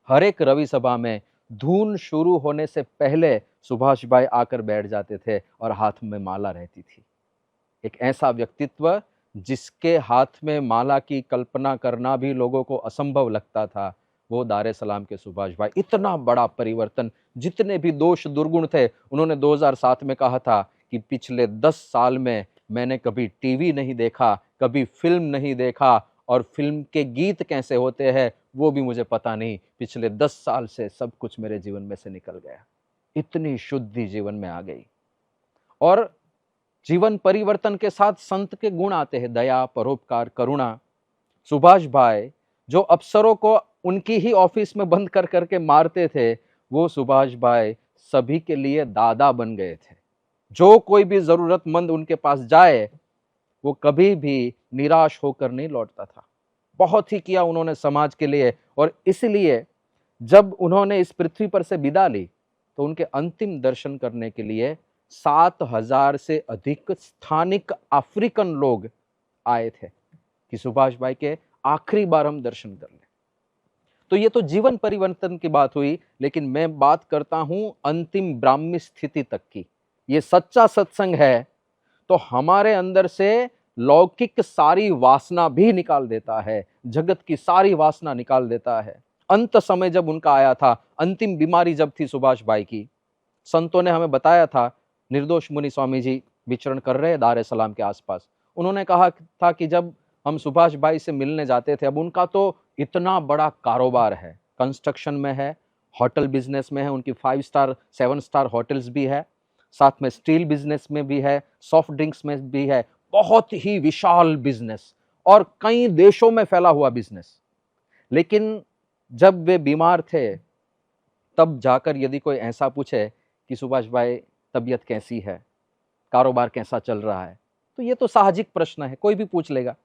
हर एक रवि सभा में धून शुरू होने से पहले सुभाष भाई आकर बैठ जाते थे और हाथ में माला रहती थी. एक ऐसा व्यक्तित्व जिसके हाथ में माला की कल्पना करना भी लोगों को असंभव लगता था, वो दारे सलाम के सुभाष भाई. इतना बड़ा परिवर्तन, जितने भी दोष दुर्गुण थे, उन्होंने 2007 में कहा था कि पिछले 10 साल में मैंने कभी टीवी नहीं देखा, कभी फिल्म नहीं देखा, और फिल्म के गीत कैसे होते हैं वो भी मुझे पता नहीं. पिछले 10 साल से सब कुछ मेरे जीवन में से निकल गया. इतनी शुद्धि जीवन में आ गई. और जीवन परिवर्तन के साथ संत के गुण आते हैं, दया, परोपकार, करुणा. सुभाष भाई जो अफसरों को उनकी ही ऑफिस में बंद कर करके मारते थे, वो सुभाष भाई सभी के लिए दादा बन गए थे. जो कोई भी जरूरतमंद उनके पास जाए, वो कभी भी निराश होकर नहीं लौटता था. बहुत ही किया उन्होंने समाज के लिए. और इसलिए जब उन्होंने इस पृथ्वी पर से विदा ली, तो उनके अंतिम दर्शन करने के लिए 7,000 से अधिक स्थानिक अफ्रीकन लोग आए थे कि सुभाष भाई के आखिरी बार हम दर्शन कर लें. तो ये तो जीवन परिवर्तन की बात हुई, लेकिन मैं बात करता हूं अंतिम ब्राह्मी स्थिति तक की. ये सच्चा सत्संग है तो हमारे अंदर से लौकिक सारी वासना भी निकाल देता है, जगत की सारी वासना निकाल देता है. अंत समय जब उनका आया था, अंतिम बीमारी जब थी सुभाष भाई की, संतों ने हमें बताया था, निर्दोष मुनि स्वामी जी विचरण कर रहे दारे सलाम के आसपास, उन्होंने कहा था कि जब हम सुभाष भाई से मिलने जाते थे, अब उनका तो इतना बड़ा कारोबार है, कंस्ट्रक्शन में है, होटल बिजनेस में है, उनकी 5 स्टार 7 स्टार होटल्स भी है, साथ में स्टील बिजनेस में भी है, सॉफ्ट ड्रिंक्स में भी है. बहुत ही विशाल बिजनेस और कई देशों में फैला हुआ बिजनेस. लेकिन जब वे बीमार थे, तब जाकर यदि कोई ऐसा पूछे कि सुभाष भाई तबीयत कैसी है, कारोबार कैसा चल रहा है, तो ये तो साहजिक प्रश्न है, कोई भी पूछ लेगा.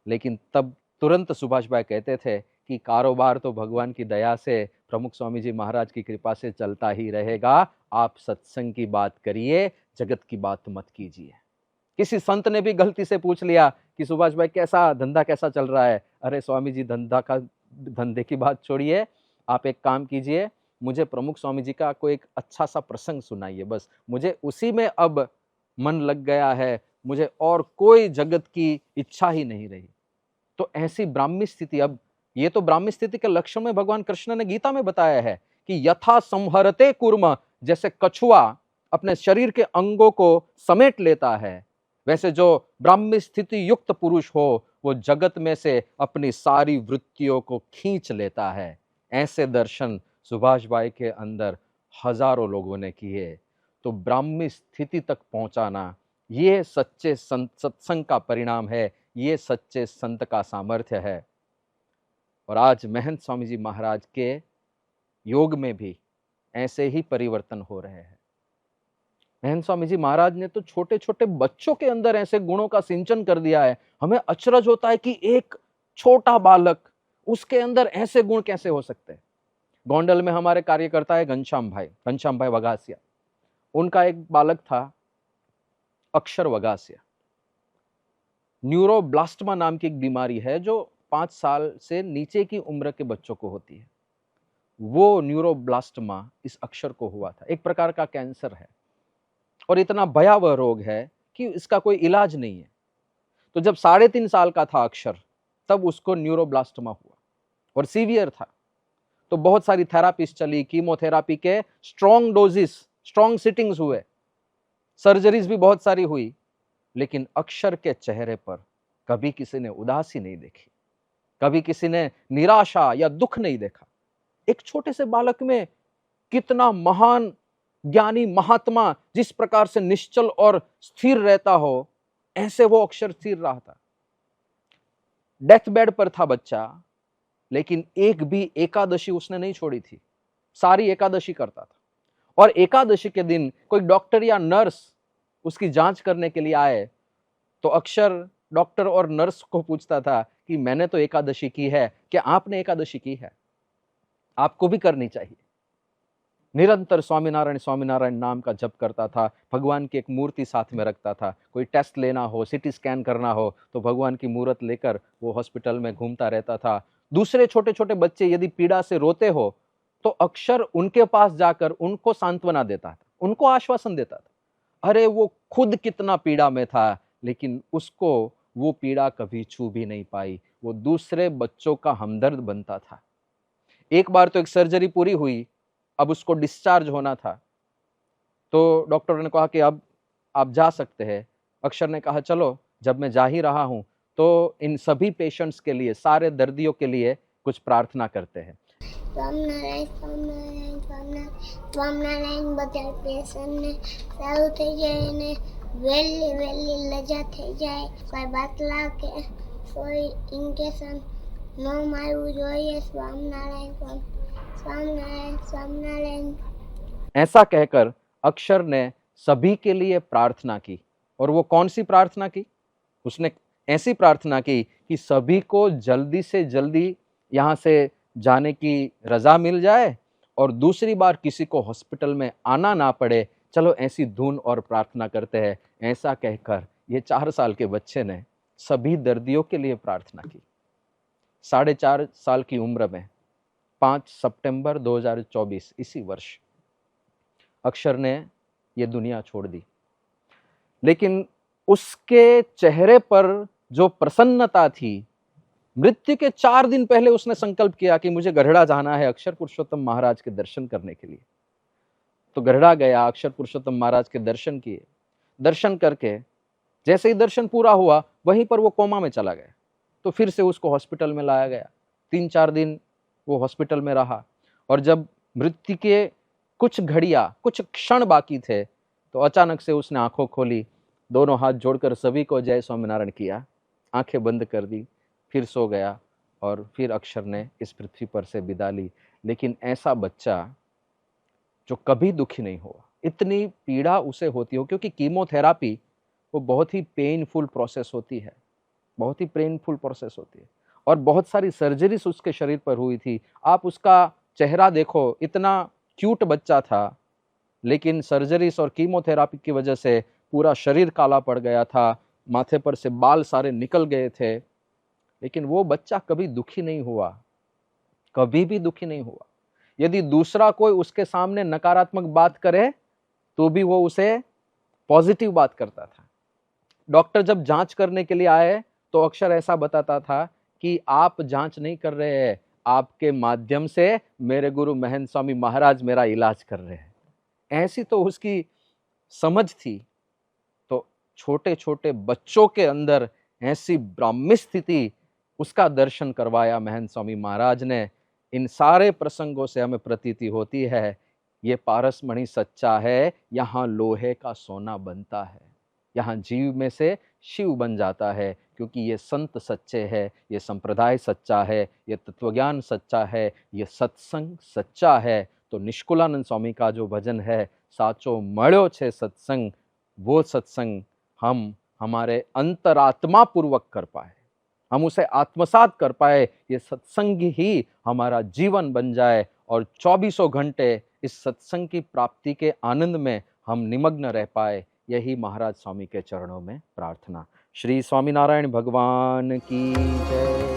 लेकिन तब तुरंत सुभाष भाई कहते थे कि कारोबार तो भगवान की दया से, प्रमुख स्वामी जी महाराज की कृपा से चलता ही रहेगा. आप सत्संग की बात करिए, जगत की बात मत कीजिए. किसी संत ने भी गलती से पूछ लिया कि सुभाष भाई कैसा धंधा कैसा चल रहा है, अरे स्वामी जी धंधे की बात छोड़िए, आप एक काम कीजिए, मुझे प्रमुख स्वामी जी का कोई एक अच्छा सा प्रसंग सुनाइए, बस मुझे उसी में अब मन लग गया है, मुझे और कोई जगत की इच्छा ही नहीं रही। तो ऐसी ब्राह्मी स्थिति, अब ये तो ब्राह्मी स्थिति के लक्षण में भगवान कृष्ण ने गीता में बताया है कि यथा संहरते कुर्म, जैसे कछुआ अपने शरीर के अंगों को समेट लेता है, वैसे जो ब्राह्मी स्थिति युक्त पुरुष हो वो जगत में से अपनी सारी वृत्तियों को खींच लेता है। ऐसे दर्शन सुभाष भाई के अंदर हजारों लोगों ने किए। तो ब्राह्मी स्थिति तक पहुंचाना ये सच्चे सत्संग का परिणाम है, ये सच्चे संत का सामर्थ्य है। और आज महंत स्वामी जी महाराज के योग में भी ऐसे ही परिवर्तन हो रहे हैं। महंत स्वामी जी महाराज ने तो छोटे छोटे बच्चों के अंदर ऐसे गुणों का सिंचन कर दिया है, हमें अचरज होता है कि एक छोटा बालक, उसके अंदर ऐसे गुण कैसे हो सकते हैं। गोंडल में हमारे कार्यकर्ता है घनश्याम भाई वगासिया, उनका एक बालक था अक्षर वगासिया। न्यूरोब्लास्टमा नाम की एक बीमारी है जो 5 साल से नीचे की उम्र के बच्चों को होती है। वो न्यूरोब्लास्टमा इस अक्षर को हुआ था, एक प्रकार का कैंसर है और इतना भयावह रोग है कि इसका कोई इलाज नहीं है। तो जब 3.5 साल का था अक्षर, तब उसको न्यूरोब्लास्टमा हुआ और सीवियर था। तो बहुत सारी थेरापीज चली, कीमोथेरापी के स्ट्रॉन्ग डोजेस, स्ट्रॉन्ग सिटिंग्स हुए, सर्जरीज भी बहुत सारी हुई, लेकिन अक्षर के चेहरे पर कभी किसी ने उदासी नहीं देखी, कभी किसी ने निराशा या दुख नहीं देखा। एक छोटे से बालक में कितना महान ज्ञानी महात्मा जिस प्रकार से निश्चल और स्थिर रहता हो, ऐसे वो अक्षर स्थिर रहा था। डेथ बेड पर था बच्चा, लेकिन एक भी एकादशी उसने नहीं छोड़ी थी, सारी एकादशी करता था। और एकादशी के दिन कोई डॉक्टर या नर्स उसकी जांच करने के लिए आए तो अक्षर डॉक्टर और नर्स को पूछता था कि मैंने तो एकादशी की है, क्या आपने एकादशी की है? आपको भी करनी चाहिए। निरंतर स्वामीनारायण स्वामीनारायण नाम का जप करता था, भगवान की एक मूर्ति साथ में रखता था। कोई टेस्ट लेना हो, सिटी स्कैन करना हो तो भगवान की मूर्त लेकर वो हॉस्पिटल में घूमता रहता था। दूसरे छोटे छोटे बच्चे यदि पीड़ा से रोते हो तो अक्षर उनके पास जाकर उनको सांत्वना देता था, उनको आश्वासन देता था। अरे वो खुद कितना पीड़ा में था, लेकिन उसको वो पीड़ा कभी छू भी नहीं पाई, वो दूसरे बच्चों का हमदर्द बनता था। एक बार तो एक सर्जरी पूरी हुई, अब उसको डिस्चार्ज होना था, तो डॉक्टर ने कहा कि अब आप जा सकते हैं। अक्षर ने कहा चलो, जब मैं जा ही रहा हूं तो इन सभी पेशेंट्स के लिए, सारे दर्दियों के लिए कुछ प्रार्थना करते हैं। स्वामीनारायण स्वामीनारायण स्वामीनारायण स्वामीनारायण બધા પેશન્ટને સારું થઈ જાય અને વહેલી વહેલી લજા થઈ જાય, કોઈ બાટલા કે કોઈ ઇન્જેક્શન ન મારવું જોઈએ। स्वामीनारायण स्वामीनारायण स्वामीनारायण। ऐसा कहकर अक्षर ने सभी के लिए प्रार्थना की। और वो कौन सी प्रार्थना की? उसने ऐसी प्रार्थना की कि सभी को जल्दी से जल्दी यहाँ से जाने की रजा मिल जाए और दूसरी बार किसी को हॉस्पिटल में आना ना पड़े। चलो ऐसी धुन और प्रार्थना करते हैं। ऐसा कहकर ये 4 साल के बच्चे ने सभी दर्दियों के लिए प्रार्थना की। 4.5 साल की उम्र में 5 सितंबर 2024 इसी वर्ष अक्षर ने ये दुनिया छोड़ दी। लेकिन उसके चेहरे पर जो प्रसन्नता थी, मृत्यु के 4 दिन पहले उसने संकल्प किया कि मुझे गढ़ड़ा जाना है अक्षर पुरुषोत्तम महाराज के दर्शन करने के लिए। तो गढ़ड़ा गया, अक्षर पुरुषोत्तम महाराज के दर्शन किए। दर्शन करके जैसे ही दर्शन पूरा हुआ, वहीं पर वो कोमा में चला गया। तो फिर से उसको हॉस्पिटल में लाया गया। 3-4 दिन वो हॉस्पिटल में रहा और जब मृत्यु के कुछ घड़ियां, कुछ क्षण बाकी थे, तो अचानक से उसने आंखों खोली, दोनों हाथ जोड़कर सभी को जय स्वामीनारायण किया, आंखें बंद कर दी, फिर सो गया और फिर अक्षर ने इस पृथ्वी पर से विदा ली। लेकिन ऐसा बच्चा जो कभी दुखी नहीं हुआ, इतनी पीड़ा उसे होती हो, क्योंकि कीमोथेरापी वो बहुत ही पेनफुल प्रोसेस होती है, बहुत ही पेनफुल प्रोसेस होती है और बहुत सारी सर्जरीज उसके शरीर पर हुई थी। आप उसका चेहरा देखो, इतना क्यूट बच्चा था, लेकिन सर्जरीज और कीमोथेरापी की वजह से पूरा शरीर काला पड़ गया था, माथे पर से बाल सारे निकल गए थे, लेकिन वो बच्चा कभी दुखी नहीं हुआ, कभी भी दुखी नहीं हुआ। यदि दूसरा कोई उसके सामने नकारात्मक बात करे तो भी वो उसे पॉजिटिव बात करता था। डॉक्टर जब जांच करने के लिए आए तो अक्सर ऐसा बताता था कि आप जांच नहीं कर रहे हैं, आपके माध्यम से मेरे गुरु महंत स्वामी महाराज मेरा इलाज कर रहे हैं। ऐसी तो उसकी समझ थी। तो छोटे छोटे बच्चों के अंदर ऐसी ब्राह्मी स्थिति, उसका दर्शन करवाया महंत स्वामी महाराज ने। इन सारे प्रसंगों से हमें प्रतीति होती है ये पारसमणि सच्चा है, यहाँ लोहे का सोना बनता है, यहाँ जीव में से शिव बन जाता है, क्योंकि ये संत सच्चे है, ये संप्रदाय सच्चा है, ये तत्वज्ञान सच्चा है, ये सत्संग सच्चा है। तो निष्कुलानंद स्वामी का जो भजन है, साचो मळ्यो छे सत्संग, वो सत्संग हम हमारे अंतरात्मा पूर्वक कर पाए, हम उसे आत्मसात कर पाए, ये सत्संग ही हमारा जीवन बन जाए और 24 घंटे इस सत्संग की प्राप्ति के आनंद में हम निमग्न रह पाए। यही महाराज स्वामी के चरणों में प्रार्थना। श्री स्वामीनारायण भगवान की जय।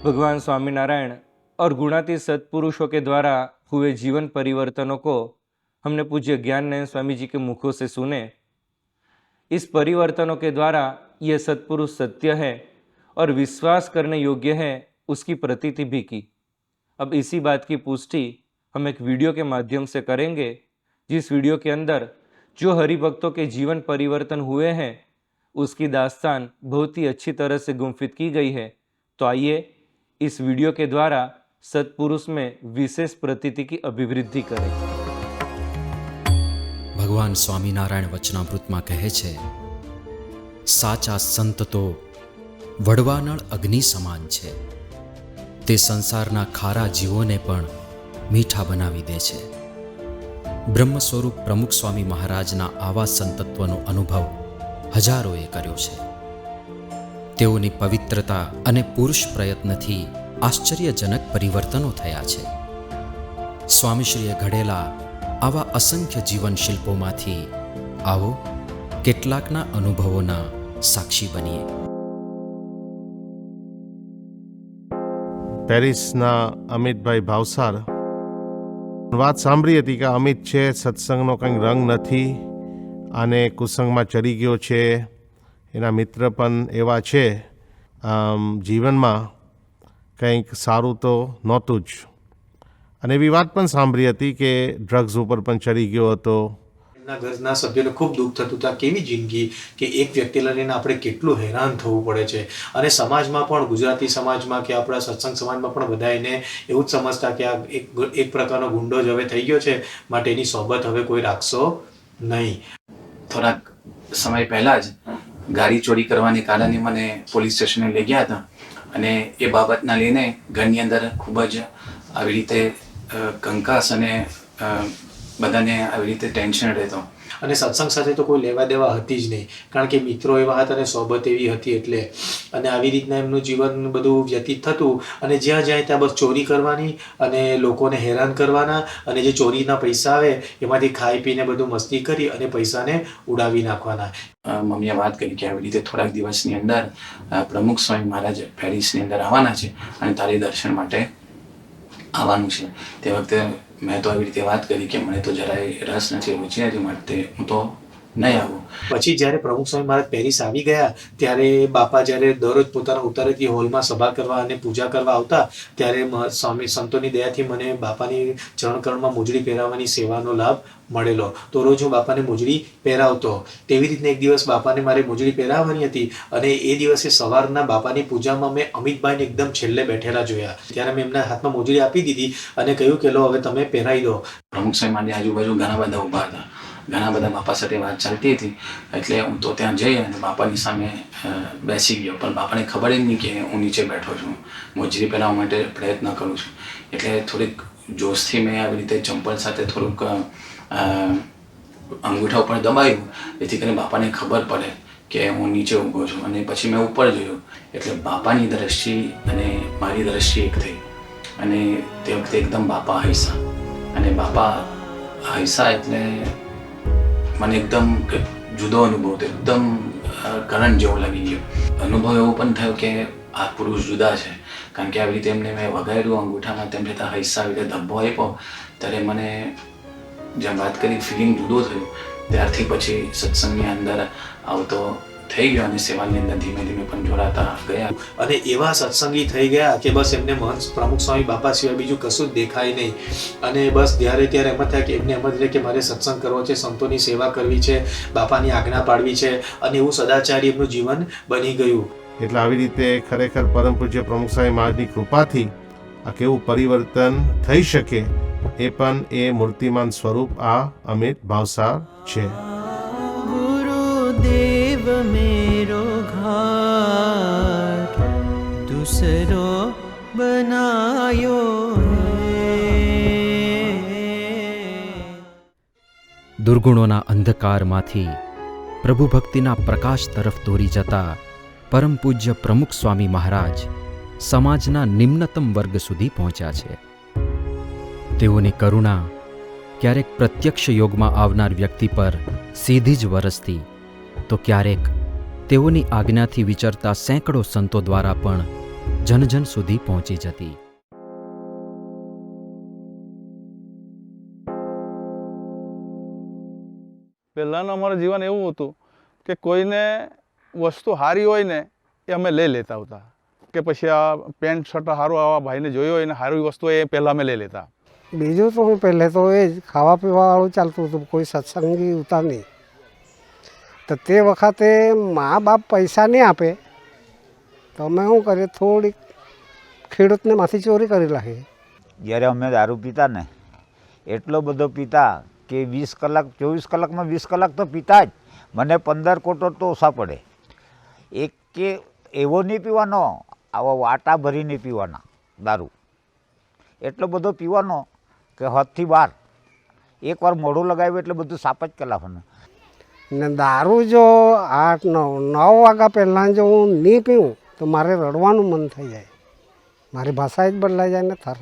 भगवान स्वामीनारायण और गुणातीत सत्पुरुषों के द्वारा हुए जीवन परिवर्तनों को हमने पूज्य ज्ञाननयन स्वामी जी के मुखों से सुने। इस परिवर्तनों के द्वारा ये सत्पुरुष सत्य है और विश्वास करने योग्य है, उसकी प्रतीति भी की। अब इसी बात की पुष्टि हम एक वीडियो के माध्यम से करेंगे, जिस वीडियो के अंदर जो हरिभक्तों के जीवन परिवर्तन हुए हैं उसकी दास्तान बहुत ही अच्छी तरह से गुंफित की गई है। तो आइए इस वीडियो के द्वारा सत्पुरुष में विशेष प्रतीति की अभिवृद्धि करें। भगवान स्वामीनारायण वचनामृतમાં કહે છે, સાચા સંત તો વડવાનળ અગ્નિ સમાન છે, તે સંસારના ખારા જીવોને પણ મીઠા બનાવી દે છે। બ્રહ્મ સ્વરૂપ પ્રમુખ સ્વામી મહારાજના આવા સંતત્વનો અનુભવ હજારોએ કર્યો છે। તેઓની પવિત્રતા અને પુરુષ પ્રયત્નથી આશ્ચર્યજનક પરિવર્તનો થયા છે। સ્વામીશ્રીએ ઘડેલા આવા અસંખ્ય જીવન શિલ્પોમાંથી આવો કેટલાકના અનુભવોના સાક્ષી બનીએ। પેરિસના અમિતભાઈ ભાવસાર વાત સાંભળી હતી કે અમિત છે સત્સંગનો કંઈક રંગ નથી અને કુસંગમાં ચડી ગયો છે, એના મિત્ર પણ એવા છે, જીવનમાં કંઈક સારું તો નહોતું જ। અને એવી વાત પણ સાંભળી હતી કે ડ્રગ્સ ઉપર પણ ચડી ગયો હતો। ઘરના સભ્યોને ખૂબ દુઃખ થતું હતું, કેવી જિંદગી કે એક વ્યક્તિને લઈને આપણે કેટલું હેરાન થવું પડે છે। અને સમાજમાં પણ, ગુજરાતી સમાજમાં કે આપણા સત્સંગ સમાજમાં પણ બધા એને એવું જ સમજતા કે આ એક પ્રકારનો ગુંડો જ હવે થઈ ગયો છે, માટે એની સોબત હવે કોઈ રાખશો નહીં। થોડાક સમય પહેલા જ ગાડી ચોરી કરવાને કારણે મને પોલીસ સ્ટેશને લઈ ગયા હતા અને એ બાબતના લઈને ઘરની અંદર ખૂબ જ આવી રીતે કંકાસ અને બધાને આવી રીતે ટેન્શન રહેતો। અને સત્સંગ સાથે તો કોઈ લેવા દેવા હતી જ નહીં, કારણ કે મિત્રો એવા હતા અને સોબત એવી હતી એટલે। અને આવી રીતના એમનું જીવન બધું વ્યતીત થતું અને જ્યાં જાય ત્યાં બસ ચોરી કરવાની અને લોકોને હેરાન કરવાના અને જે ચોરીના પૈસા આવે એમાંથી ખાઈ પીને બધું મસ્તી કરી અને પૈસાને ઉડાવી નાખવાના। મમ્મીએ વાત કરી કે આવી રીતે થોડાક દિવસની અંદર પ્રમુખ સ્વામી મહારાજ પેરિસની અંદર આવવાના છે અને તારી દર્શન માટે આવવાનું છે। તે વખતે મેં તો આવી રીતે વાત કરી કે મને તો જરાય રસ નથી, રુચિ નથી, માટે હું તો નહીં આવું। પછી જ્યારે પ્રમુખ સ્વામી મહારાજ પેરિસ આવી ગયા ત્યારે બાપા જ્યારે દરરોજ પોતાના ઉતારેથી હોલમાં સભા કરવા અને પૂજા કરવા આવતા ત્યારે સ્વામી સંતોની દયાથી મને બાપાની ચરણકરણમાં મોજડી પહેરાવવાની સેવાનો લાભ મળેલો। તો રોજ હું બાપાને મોજડી પહેરાવતો। તેવી રીતના એક દિવસ બાપાને મારે મોજડી પહેરાવવાની હતી અને એ દિવસે સવારના બાપાની પૂજામાં મેં અમિતભાઈને એકદમ છેલ્લે બેઠેલા જોયા। ત્યારે મેં એમના હાથમાં મોજડી આપી દીધી અને કહ્યું કે લો હવે તમે પહેરાવી દો। પ્રમુખ સ્વામી મારી આજુબાજુ ઘણા બધા ઊભા હતા, ઘણા બધા બાપા સાથે વાત ચાલતી હતી, એટલે હું તો ત્યાં જઈ અને બાપાની સામે બેસી ગયો, પણ બાપાને ખબર જ નહીં કે હું નીચે બેઠો છું, મોજડી પહેરાવવા માટે પ્રયત્ન કરું છું। એટલે થોડીક જોશથી મેં આવી રીતે ચંપલ સાથે થોડુંક અંગૂઠા ઉપર દબાવ્યું, જેથી કરીને બાપાને ખબર પડે કે હું નીચે ઊભો છું। અને પછી મેં ઉપર જોયું એટલે બાપાની દ્રષ્ટિ અને મારી દ્રષ્ટિ એક થઈ અને તે વખતે એકદમ બાપા હૈસા અને બાપા હૈસા એટલે મને એકદમ જુદો અનુભવ થયો, એકદમ કરંટ જેવો લાગી ગયો. અનુભવ એવો પણ થયો કે આ પુરુષ જુદા છે, કારણ કે આવી રીતે એમને મેં વગાડ્યું અંગૂઠામાં, તેમ છતાં હૈસા આવી રીતે ધબ્બો આપ્યો ત્યારે મને જેમ વાત કરી ફિલિંગ જુદો થયું. ત્યારથી પછી સત્સંગની અંદર આવતો થઈ ગયો અને સેવાની અંદર ધીમે ધીમે પણ જોડાતા ગયા. અને એવા સત્સંગી થઈ ગયા કે બસ એમને મહંત પ્રમુખ સ્વામી બાપા સિવાય બીજું કશું જ દેખાય નહીં. અને બસ ત્યારે ત્યારે એમ જ થાય કે એમને એમ જ રહે કે મારે સત્સંગ કરવો છે, સંતોની સેવા કરવી છે, બાપાની આજ્ઞા પાડવી છે, અને એવું સદાચારી એમનું જીવન બની ગયું. એટલે આવી રીતે ખરેખર પરમ પૂજ્ય પ્રમુખ સ્વામી મહારાજની કૃપાથી આ કેવું પરિવર્તન થઈ શકે એ પણ એ મૂર્તિમાન સ્વરૂપ આ અમિત ભાવસાર છે. गुरुदेव मेरो घाट दूसरो बनायो દુર્ગુણોના અંધકારમાંથી પ્રભુ ભક્તિના પ્રકાશ તરફ દોરી જતા પરમ પૂજ્ય પ્રમુખ સ્વામી મહારાજ સમાજના નિમ્નતમ વર્ગ સુધી પહોંચ્યા છે. તેઓની કરુણા ક્યારેક પ્રત્યક્ષ યોગમાં આવનાર વ્યક્તિ પર સીધી જ વરસતી, તો ક્યારેક તેઓની આજ્ઞાથી વિચરતા સેંકડો સંતો દ્વારા પણ જનજન સુધી પહોંચી જતી. પહેલાંનું અમારું જીવન એવું હતું કે કોઈને વસ્તુ સારી હોય ને એ અમે લઈ લેતા હતા, કે પછી આ પેન્ટ શર્ટ સારું આવા ભાઈને જોયું હોય ને સારી વસ્તુ એ પહેલાં અમે લઈ લેતા. બીજું તો હું પહેલે તો એ જ ખાવા પીવાવાળું ચાલતું હતું, કોઈ સત્સંગી ઉતા નહીં. તો તે વખતે મા બાપ પૈસા નહીં આપે તો અમે શું કરીએ, થોડીક ખેડૂતને માંથી ચોરી કરી નાખીએ. જ્યારે અમે દારૂ પીતા ને એટલો બધો પીતા કે 20 કલાક 24 કલાકમાં 20 કલાક તો પીતા જ. મને 15 કોટો તો ઓછા પડે. એક કે એવો નહીં પીવાનો, આવા વાટા ભરીને પીવાના દારૂ. એટલો બધો પીવાનો કે હદથી બહાર. એકવાર મોઢું લગાવ્યું એટલે બધું સાપ જ કલાવાનું. ને દારૂ જો 8-9 વાગ્યા પહેલાં જો હું નહીં પીઉં તો મારે રડવાનું મન થઈ જાય, મારી ભાષા જ બદલાઈ જાય ને થર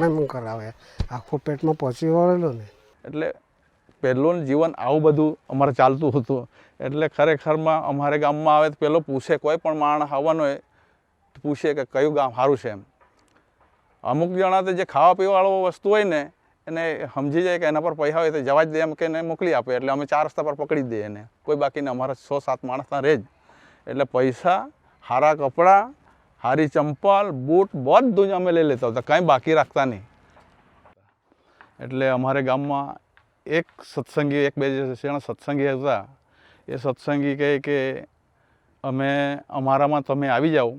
એમ કરાવે, આખું પેટમાં પહોંચી વળેલું ને. એટલે પહેલું જીવન આવું બધું અમારે ચાલતું હતું. એટલે ખરેખરમાં અમારે ગામમાં આવે તો પહેલો પૂછે, કોઈ પણ માણસ આવવાનો હોય તો પૂછે કે કયું ગામ સારું છે એમ. અમુક જણા તો જે ખાવા પીવાવાળો વસ્તુ હોય ને એને સમજી જાય કે એના પર પૈસા હોય તો જવા જ દે એમ કે એને મોકલી આપે, એટલે અમે 4 રસ્તા પર પકડી દઈએ એને. કોઈ બાકીને અમારા 6-7 માણસના રહે જ. એટલે પૈસા, સારા કપડાં, સારી ચંપલ, બૂટ બધું જ અમે લઈ લેતા હતા, કાંઈ બાકી રાખતા નહીં. એટલે અમારે ગામમાં એક સત્સંગી, 1-2 જણા સત્સંગી હતા. એ સત્સંગી કહે કે અમે અમારામાં તમે આવી જાઓ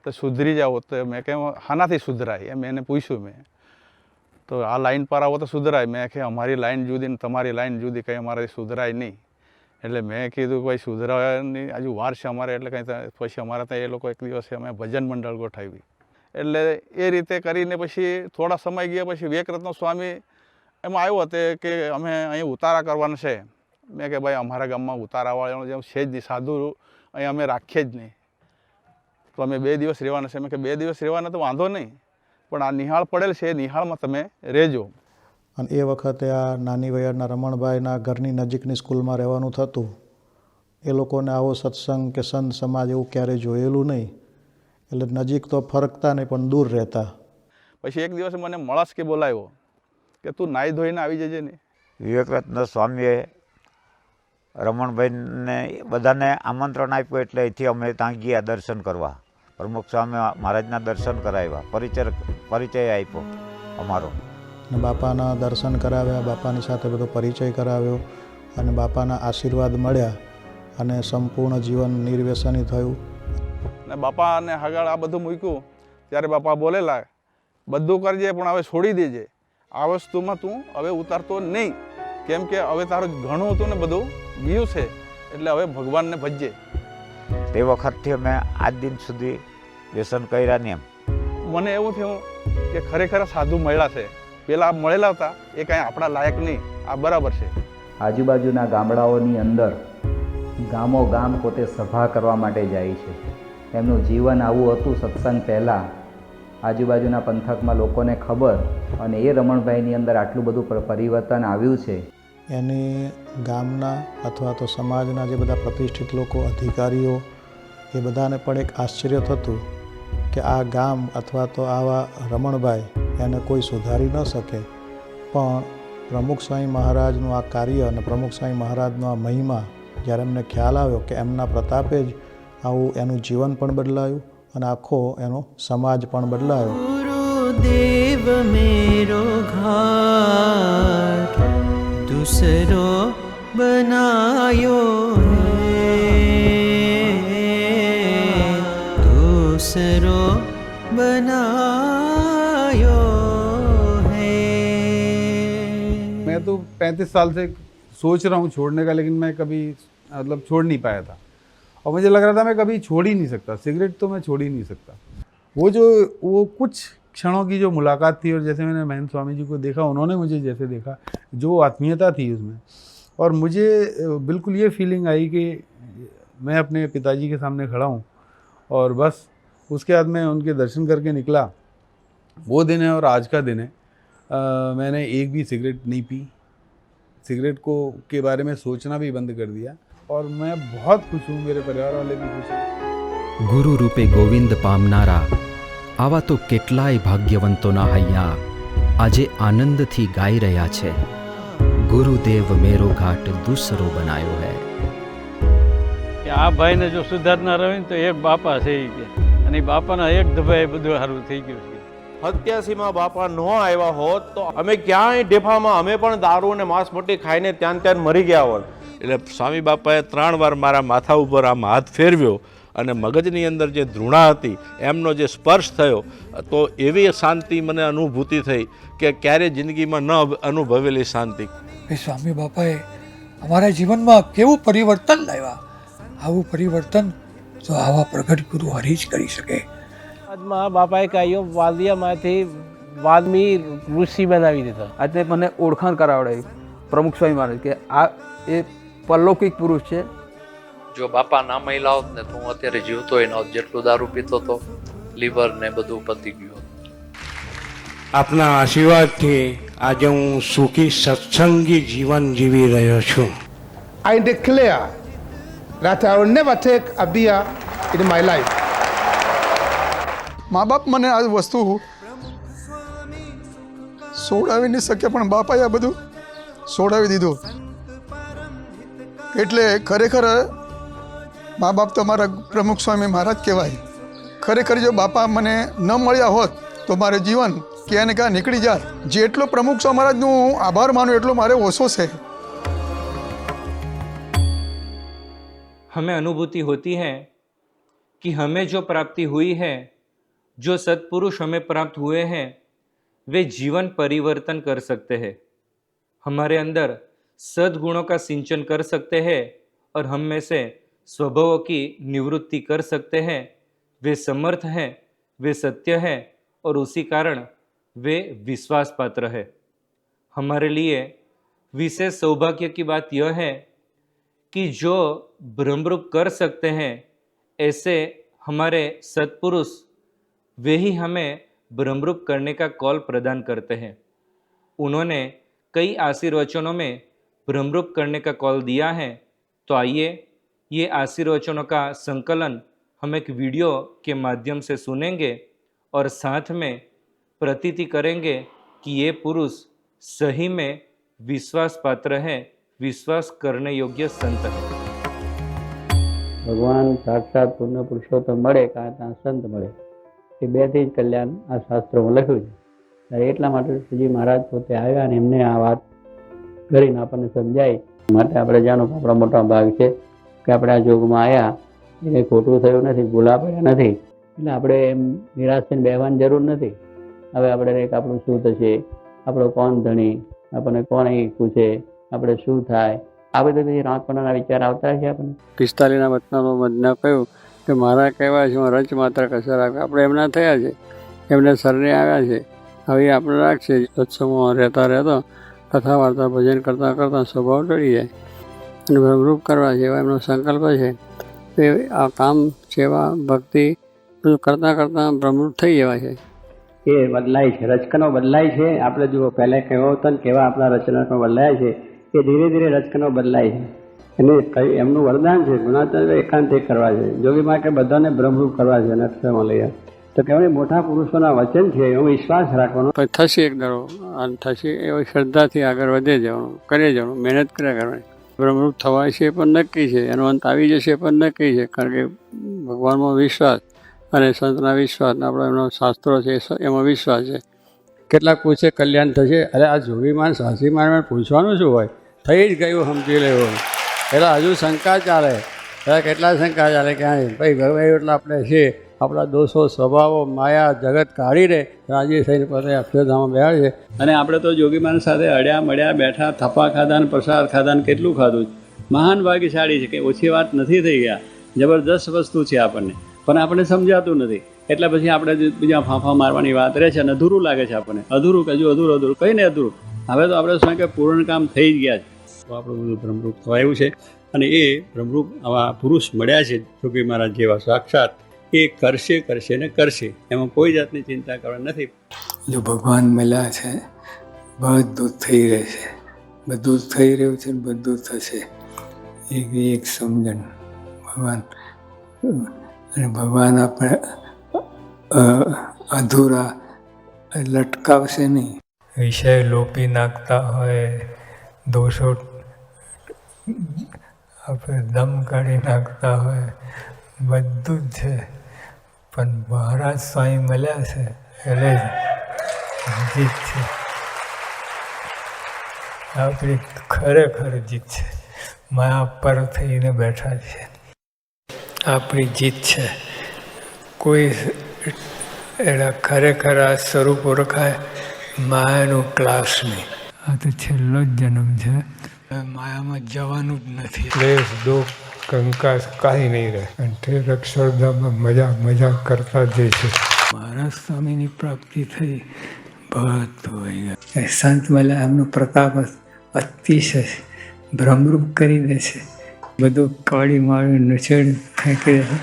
તો સુધરી જાઓ. તો મેં કહે હાનાથી સુધરાય એમ એને પૂછ્યું મેં. તો આ લાઈન પર આવો તો સુધરાય. મેં કે અમારી લાઈન જુદી ને તમારી લાઈન જુદી, કંઈ અમારાથી સુધરાય નહીં. એટલે મેં કીધું ભાઈ સુધરાવાની હજુ વાર છે અમારે. એટલે કંઈ પછી અમારા ત્યાં એ લોકો એક દિવસે અમે ભજન મંડળ ગોઠવી. એટલે એ રીતે કરીને પછી થોડા સમય ગયા પછી વિવેકરત્ન સ્વામી એમાં આવ્યો હતો કે અમે અહીં ઉતારા કરવાના છે. મેં કે ભાઈ અમારા ગામમાં ઉતારાવાળાનો જેમ છે જ નહીં, સાધુ અહીં અમે રાખીએ જ નહીં, તો અમે 2 દિવસ રહેવાના છે. મેં કે 2 દિવસ રહેવાના તો વાંધો નહીં, પણ આ નિહાળ પડેલ છે એ નિહાળમાં તમે રહેજો. અને એ વખતે આ નાની વયના રમણભાઈના ઘરની નજીકની સ્કૂલમાં રહેવાનું થતું. એ લોકોને આવો સત્સંગ કે સંત સમાજ એવું ક્યારેય જોયેલું નહીં, એટલે નજીક તો ફરકતા નહીં પણ દૂર રહેતા. પછી એક દિવસે મને મળસ કે બોલાવ્યો કે તું નાહી ધોઈને આવી જજે ને. વિવેકરત્ન સ્વામીએ રમણભાઈને બધાને આમંત્રણ આપ્યું, એટલે અહીંથી અમે ત્યાં ગયા દર્શન કરવા. પ્રમુખ સ્વામી મહારાજના દર્શન કરાવ્યા, પરિચય આપ્યો અમારો. અને બાપાના દર્શન કરાવ્યા, બાપાની સાથે બધો પરિચય કરાવ્યો અને બાપાના આશીર્વાદ મળ્યા અને સંપૂર્ણ જીવન નિર્વ્યસની થયું. ને બાપાને આગળ આ બધું મૂક્યું ત્યારે બાપા બોલેલા, બધું કરજે પણ હવે છોડી દેજે, આ વસ્તુમાં તું હવે ઉતારતો નહીં, કેમ કે હવે તારું ઘણું હતું ને બધું ગયું છે, એટલે હવે ભગવાનને ભજજે. તે વખતથી અમે આજ દિન સુધી વ્યસન કર્યા નહીં. એમ મને એવું થયું કે ખરેખર સાધુ મળ્યા છે. પેલા મળેલા હતા એ કાંઈ આપણા લાયક નહીં, આ બરાબર છે. આજુબાજુના ગામડાઓની અંદર ગામો ગામ પોતે સભા કરવા માટે જાય છે. એમનું જીવન આવું હતું સત્સંગ પહેલાં. આજુબાજુના પંથકમાં લોકોને ખબર, અને એ રમણભાઈની અંદર આટલું બધું પરિવર્તન આવ્યું છે. એની ગામના અથવા તો સમાજના જે બધા પ્રતિષ્ઠિત લોકો, અધિકારીઓ, એ બધાને પણ એક આશ્ચર્ય થતું કે આ ગામ અથવા તો આવા રમણભાઈ એને કોઈ સુધારી ન શકે, પણ પ્રમુખ સ્વામી મહારાજનું આ કાર્ય અને પ્રમુખ સ્વામી મહારાજનો આ મહિમા જ્યારે એમને ખ્યાલ આવ્યો કે એમના પ્રતાપે જ આવું એનું જીવન પણ બદલાયું અને આખો એનો સમાજ પણ બદલાયો. गुरुदेव मेरो घाट दूसरो बनायो है, दूसरो बनायो है. मैं तो 35 साल से सोच रहा हूँ छोड़ने का, लेकिन मैं कभी मतलब छोड़ नहीं पाया था और मुझे लग रहा था मैं कभी छोड़ ही नहीं सकता. सिगरेट तो मैं छोड़ ही नहीं सकता. वो कुछ क्षणों की जो मुलाकात थी और जैसे मैंने महंत स्वामी जी को देखा, उन्होंने मुझे जैसे देखा, जो आत्मीयता थी उसमें, और मुझे बिल्कुल ये फीलिंग आई कि मैं अपने पिताजी के सामने खड़ा हूँ और बस उसके बाद मैं उनके दर्शन करके निकला. वो दिन है और आज का दिन है. मैंने एक भी सिगरेट नहीं पी, सिगरेट को के बारे में सोचना भी बंद कर दिया और मैं बहुत खुश हूँ. मेरे परिवार वाले भी खुश हैं. ગુરુ રૂપે ગોવિંદ પામનારા આવા તો કેટલાય ભાગ્યવંતોના હૈયા આજે આનંદથી ગાઈ રહ્યા છે. ગુરુદેવ મેરો ઘાટ દૂસરો બનાયો હૈ. આ ભાઈને જો સુધારનાર હોય ને તો એક બાપા છે કે, અને બાપાના એક દબાએ બધું સારું થઈ ગયું છે. 87માં બાપા ન આવ્યા હોત તો અમે ક્યાંય ડેફામાં અમે પણ દારૂ અને માંસ મોટી ખાઈને ત્યાં મરી ગયા હોત. એટલે સ્વામી બાપાએ 3 વાર મારા માથા ઉપર આમ હાથ ફેરવ્યો અને મગજની અંદર જે ધૃણા હતી એમનો જે સ્પર્શ થયો તો એવી શાંતિ મને અનુભૂતિ થઈ કે ક્યારેય જિંદગીમાં ન અનુભવેલી શાંતિ. સ્વામી બાપાએ અમારા જીવનમાં કેવું પરિવર્તન લાવ્યા. આવું પરિવર્તન તો આવા પ્રગટ ગુરુ હરી જ કરી શકે. આજમાં બાપાએ કહ્યું વાદિયામાંથી વાલ્મી ઋષિ બનાવી દીધા. આજે મને ઓળખાણ કરાવડાવી પ્રમુખ સ્વામી મહારાજ કે આ એ પરલૌકિક પુરુષ છે. જો બાપા ના મહિલા હોત ને તો હું અત્યારે જીવતો ન હોત. જેટલું દારૂ પીતો તો લીવર ને બધું પતી ગયું. આપના આશીર્વાદથી આજે હું સુખી સત્સંગી જીવન જીવી રહ્યો છું. I declare that I will never take a beer in my life. મા બાપ મને આ વસ્તુ સોડાવી નહીં શક્યા, પણ બાપાએ આ બધું સોડાવી દીધું. એટલે ખરેખર મા બાપ તો મારા પ્રમુખ સ્વામી મહારાજ કહેવાય. ખરેખર જો બાપા મને ન મળ્યા હોત તો મારે જીવન ક્યાં ને ક્યાં નીકળી જાત. જેટલો પ્રમુખ સ્વામી મહારાજનું આભાર માનું એટલો મારે ઓછો છે. हमें अनुभूति होती है कि हमें जो प्राप्ति हुई है, जो सत्पुरुष हमें प्राप्त हुए हैं, वे जीवन परिवर्तन कर सकते हैं, हमारे अंदर सद्गुणों का सिंचन कर सकते हैं और हम में से स्वभावों की निवृत्ति कर सकते हैं. वे समर्थ हैं, वे सत्य हैं और उसी कारण वे विश्वास पात्र है. हमारे लिए विशेष सौभाग्य की बात यह है कि जो भ्रमरूप कर सकते हैं ऐसे हमारे सत्पुरुष, वे ही हमें भ्रमरूप करने का कॉल प्रदान करते हैं. उन्होंने कई आशीर्वचनों में भ्रमरूप करने का कॉल दिया है. तो आइए ये आशीर्वचनों का संकलन हम एक वीडियो के माध्यम से सुनेंगे और साथ में प्रतीति करेंगे कि ये पुरुष सही में विश्वास पात्र है, विश्वास करने योग्य संत है. ભગવાન સાક્ષાત પૂર્ણ પુરુષોત્તમ મળે કાં ત્યાં સંત મળે, એ બેથી જ કલ્યાણ આ શાસ્ત્રોમાં લખ્યું છે. ત્યારે એટલા માટે શ્રીજી મહારાજ પોતે આવ્યા અને એમને આ વાત કરીને આપણને સમજાય. માટે આપણે જાણો આપણા મોટા ભાગ છે કે આપણે આ જોગમાં આવ્યા એ કંઈ ખોટું થયું નથી, ભૂલા પડ્યા નથી. એટલે આપણે એમ નિરાશ થઈને બેસવાની જરૂર નથી. હવે આપણે એક આપણું શું થશે, આપણો કોણ ધણી, આપણને કોણ અહીં પૂછે, આપણે શું થાય, આ બધા પછી રાતપણાના વિચાર આવતા છે આપણને. 45ના વતનાનો મધના કહ્યું કે મારા કહેવાય છે હું રચ માત્ર કસર આવ્યા. આપણે એમના થયા છે, એમને સરને આવ્યા છે. હવે આપણે રાખશે સત્સંગમાં રહેતા કથા વાર્તા ભજન કરતાં કરતાં સ્વભાવ ટળી જાય અને ભ્રમરૂપ કરવા જેવા એમનો સંકલ્પ છે. તે આ કામ સેવા ભક્તિ બધું કરતાં કરતાં ભ્રમરૂપ થઈ જવા છે. એ બદલાય છે, રચકનો બદલાય છે. આપણે જુઓ પહેલાં કેવો હતો ને કેવા આપણા રચનાઓ બદલાય છે. એ ધીરે ધીરે રચકણો બદલાય છે. એને એમનું વરદાન છે ગુણાચંદ્ર એકાંતિક કરવા છે. જોગી માટે બધાને બ્રહ્મરૂપ કરવા છે અને અક્ષરમાં લઈ આવે. તો કહેવાય મોટા પુરુષોના વચન છે, એવો વિશ્વાસ રાખવાનો. પછી થશે એક દાડો, અને થશે એવી શ્રદ્ધાથી આગળ વધે જવાનું, કરે જવાનું, મહેનત કર્યા કરવાની. બ્રહ્મરૂપ થવાય છે પણ નક્કી છે, એનો અંત આવી જશે પણ નક્કી છે. કારણ કે ભગવાનમાં વિશ્વાસ અને સંતના વિશ્વાસ, આપણે એમનો શાસ્ત્રો છે એમાં વિશ્વાસ છે. કેટલાક પૂછે કલ્યાણ થશે, અરે આ જોગીમાન સાચીમાન પૂછવાનું શું હોય, થઈ જ ગયું સમજી લેવું. એટલે હજુ શંકા ચાલે, કેટલા શંકા ચાલે કે હા ભાઈ ભગવાન એટલે આપણે છે, આપણા દોષો સ્વભાવો માયા જગત કાઢીને રાજી થઈને પોતે અક્ષરધામમાં બેઠા છે. અને આપણે તો જોગીમાન સાથે અડ્યા મળ્યા બેઠા, થપ્પા ખાધા ને પ્રસાદ ખાધા ને કેટલું ખાધું. મહાન ભાગ્યશાળી છે કે ઓછી વાત નથી થઈ ગયા, જબરદસ્ત વસ્તુ છે આપણને, પણ આપણે સમજાતું નથી. એટલે પછી આપણે બીજા ફાંફા મારવાની વાત રહે છે અને અધૂરું લાગે છે આપણને. અધૂરું કજુ અધૂરું કંઈ નહીં અધૂરું. હવે તો આપણે શું કે પૂર્ણ કામ થઈ જ ગયા છે. તો આપણું બધું બ્રહ્મરૂપ થવાયું છે અને એ બ્રહ્મરૂપ આવા પુરુષ મળ્યા છે જોગી મહારાજ જેવા સાક્ષાત, એ કરશે ને કરશે, એમાં કોઈ જાતની ચિંતા કરવાની નથી. જો ભગવાન મળ્યા છે, બધું થઈ રહેશે, બધું થઈ રહ્યું છે, બધું થશે. એક સમજણ ભગવાન, અને ભગવાન આપણે અધૂરા લટકાવશે નહીં. વિષય લોપી નાખતા હોય, દોષો આપણે દમ કાઢી નાખતા હોય, બધું જ છે. પણ મહારાજ સ્વામી મળ્યા છે એટલે જીત છે, આપણી ખરેખર જીત છે. માયા પર થઈને બેઠા છે, આપણી જીત છે. કોઈ એના ખરેખર આ સ્વરૂપ ઓળખાય માયાનું ક્લાસ નહીં. આ તો છેલ્લો જ જન્મ છે, માયામાં જવાનું જ નથી. ક્લેશ દુઃખ કંકાસ કાંઈ નહીં રહે, અને તે અક્ષરધામમાં મજા કરતા જઈશે. મહારાજ સ્વામીની પ્રાપ્તિ થઈ, બધું હોય ગયા. સંત મળ્યા, એમનો પ્રતાપ અતિશય ભ્રમરૂપ કરી દે છે, બધું કાળી માળી નછેડ ફેંકી દે છે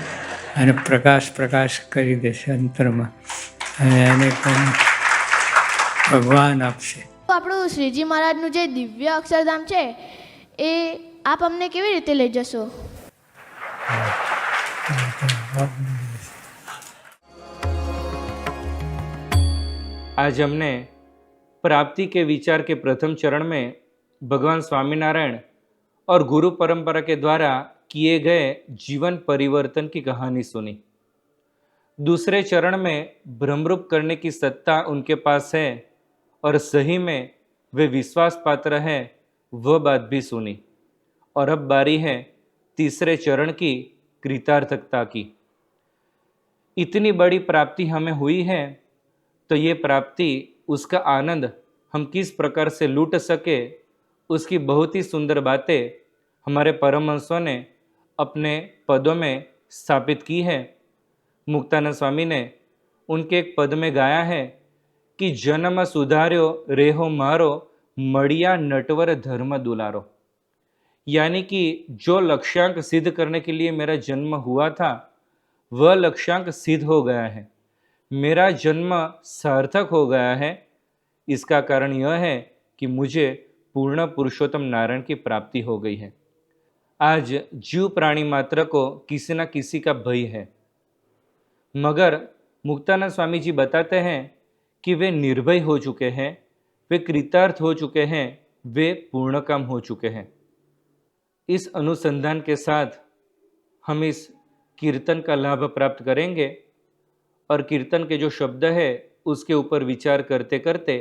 અને પ્રકાશ કરી દે છે અંતરમાં, અને એને પણ ભગવાન આપશે. આપણું શ્રીજી મહારાજનું જે દિવ્ય અક્ષરધામ છે એ આપ અમને કેવી રીતે લઈ જશો? आज हमने प्राप्ति के विचार के प्रथम चरण में भगवान स्वामीनारायण और गुरु परंपरा के द्वारा किए गए जीवन परिवर्तन की कहानी सुनी. दूसरे चरण में भ्रमरूप करने की सत्ता उनके पास है और सही में वे विश्वास पात्र है, वह बात भी सुनी. और अब बारी है तीसरे चरण की, कृतार्थकता की. इतनी बड़ी प्राप्ति हमें हुई है तो ये प्राप्ति, उसका आनंद हम किस प्रकार से लूट सके, उसकी बहुत ही सुंदर बातें हमारे परमहंसों ने अपने पदों में स्थापित की है. मुक्तानंद स्वामी ने उनके एक पद में गाया है कि जन्म सुधार्यो रेहो मारो, मड़िया नटवर धर्म दुलारो. यानी कि जो लक्ष्यांक सिद्ध करने के लिए मेरा जन्म हुआ था, वह लक्ष्यांक सिद्ध हो गया है, मेरा जन्म सार्थक हो गया है. इसका कारण यह है कि मुझे पूर्ण पुरुषोत्तम नारायण की प्राप्ति हो गई है. आज जीव प्राणी मात्र को किसी न किसी का भय है, मगर मुक्तानंद स्वामी जी बताते हैं कि वे निर्भय हो चुके हैं, वे कृतार्थ हो चुके हैं, वे पूर्णकाम हो चुके हैं. इस अनुसंधान के साथ हम इस कीर्तन का लाभ प्राप्त करेंगे और कीर्तन के जो शब्द है उसके ऊपर विचार करते करते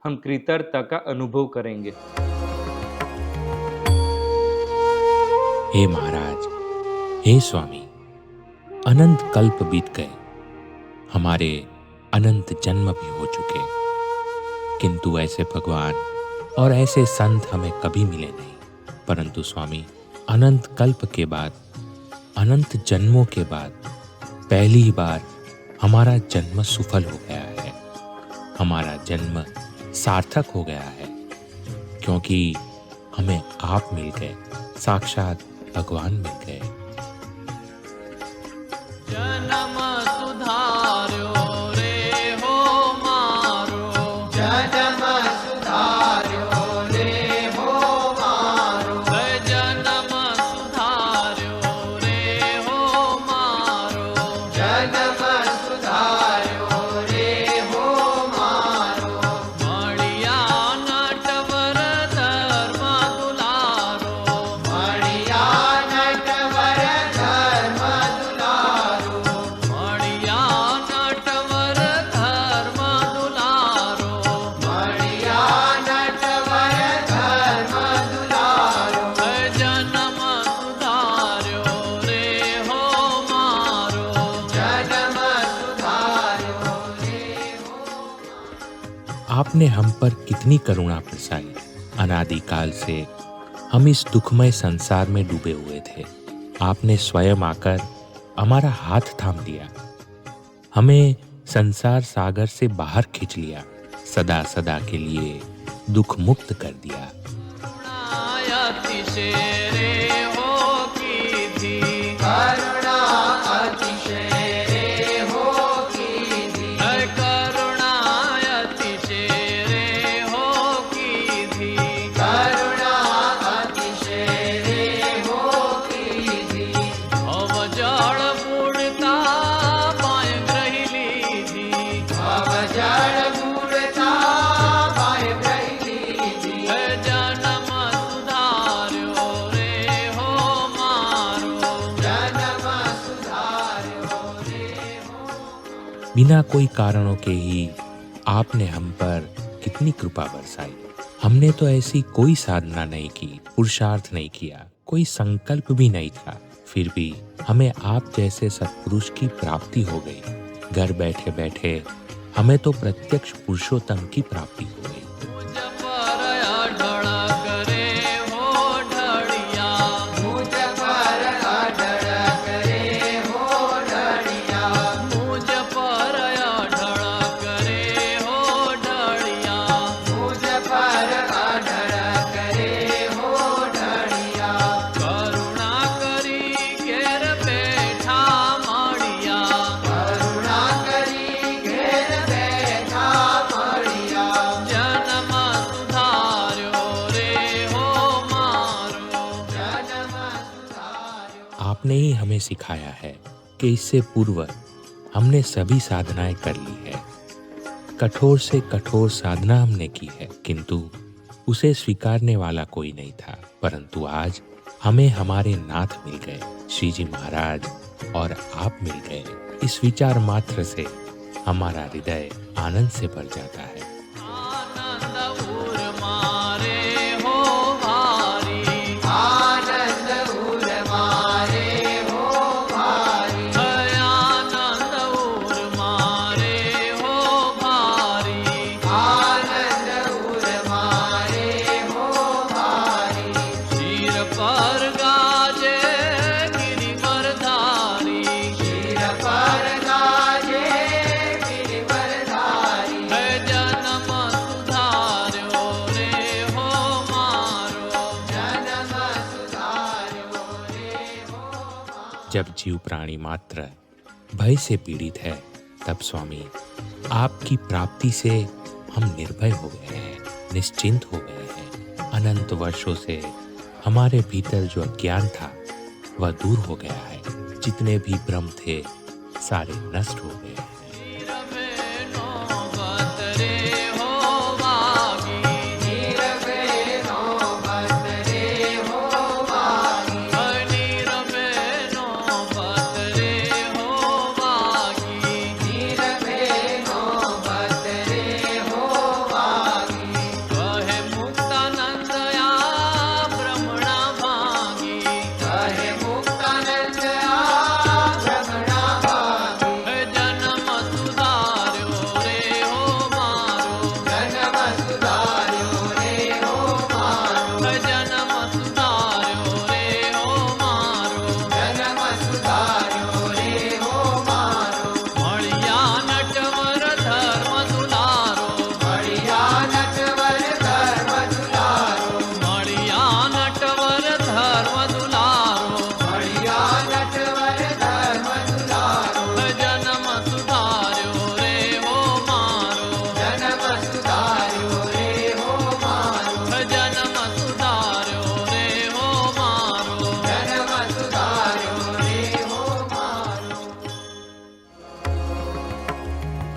हम कृतार्थता का अनुभव करेंगे. हे महाराज, हे स्वामी, अनंत कल्प बीत गए, हमारे अनंत जन्म भी हो चुके, किंतु ऐसे भगवान और ऐसे संत हमें कभी मिले नहीं. परंतु स्वामी, अनंत कल्प के बाद, अनंत जन्मों के बाद पहली बार हमारा जन्म सफल हो गया है, हमारा जन्म सार्थक हो गया है, क्योंकि हमें आप मिल गए, साक्षात भगवान मिल गए. जन्म सुधार्यो रे हो मारो, जन्म सुधार्यो रे हो आपने हम पर कितनी करुणा बरसाई। अनादिकाल से हम इस दुखमय संसार में डूबे हुए थे। आपने स्वयं आकर हमारा हाथ थाम दिया, हमें संसार सागर से बाहर खींच लिया, सदा सदा के लिए दुख मुक्त कर दिया। बिना कोई कारणों के ही आपने हम पर कितनी कृपा बरसाई। हमने तो ऐसी कोई साधना नहीं की, पुरुषार्थ नहीं किया, कोई संकल्प भी नहीं था, फिर भी हमें आप जैसे सत्पुरुष की प्राप्ति हो गई। घर बैठे बैठे हमें तो प्रत्यक्ष पुरुषोत्तम की प्राप्ति हो गई। आपने ही हमें सिखाया है कि इससे पूर्व हमने सभी साधनाएं कर ली है। कठोर से कठोर साधना हमने की है, किंतु उसे स्वीकारने वाला कोई नहीं था। परंतु आज हमें हमारे नाथ मिल गए, श्री जी महाराज, और आप मिल गए। इस विचार मात्र से हमारा हृदय आनंद से भर जाता है। जब जीव प्राणी मात्र भय से पीड़ित है, तब स्वामी आपकी प्राप्ति से हम निर्भय हो गए हैं, निश्चिंत हो गए हैं। अनंत वर्षों से हमारे भीतर जो अज्ञान था वह दूर हो गया है। जितने भी भ्रम थे सारे नष्ट हो गए हैं।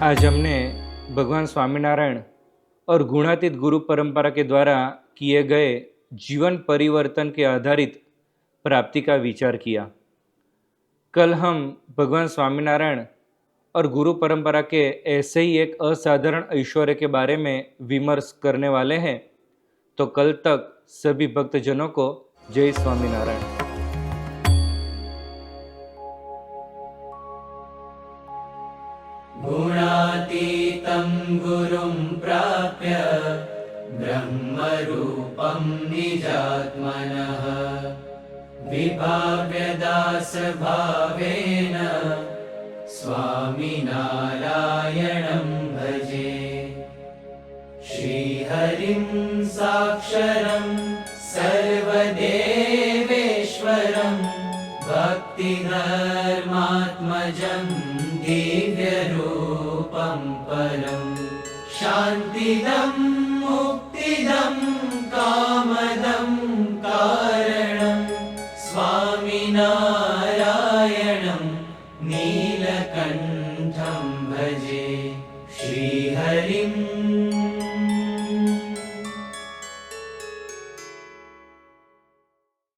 आज हमने भगवान स्वामीनारायण और गुणातीत गुरु परंपरा के द्वारा किए गए जीवन परिवर्तन के आधारित प्राप्ति का विचार किया। कल हम भगवान स्वामीनारायण और गुरु परंपरा के ऐसे ही एक असाधारण ऐश्वर्य के बारे में विमर्श करने वाले हैं। तो कल तक सभी भक्तजनों को जय स्वामीनारायण। गुणातीतं गुरुं प्राप्य ब्रह्मरूपं निजात्मनः विभाव्यदासभावेन स्वामिनारायणं भजे। श्रीहरिं साक्षरं सर्वदेवेश्वरं भक्तिधर्मात्मजं दिव्यरूपं परं शान्तिदं मुक्तिदं कामदं कारणं स्वामिनारायणं नीलकण्ठं भजे। श्रीहरिं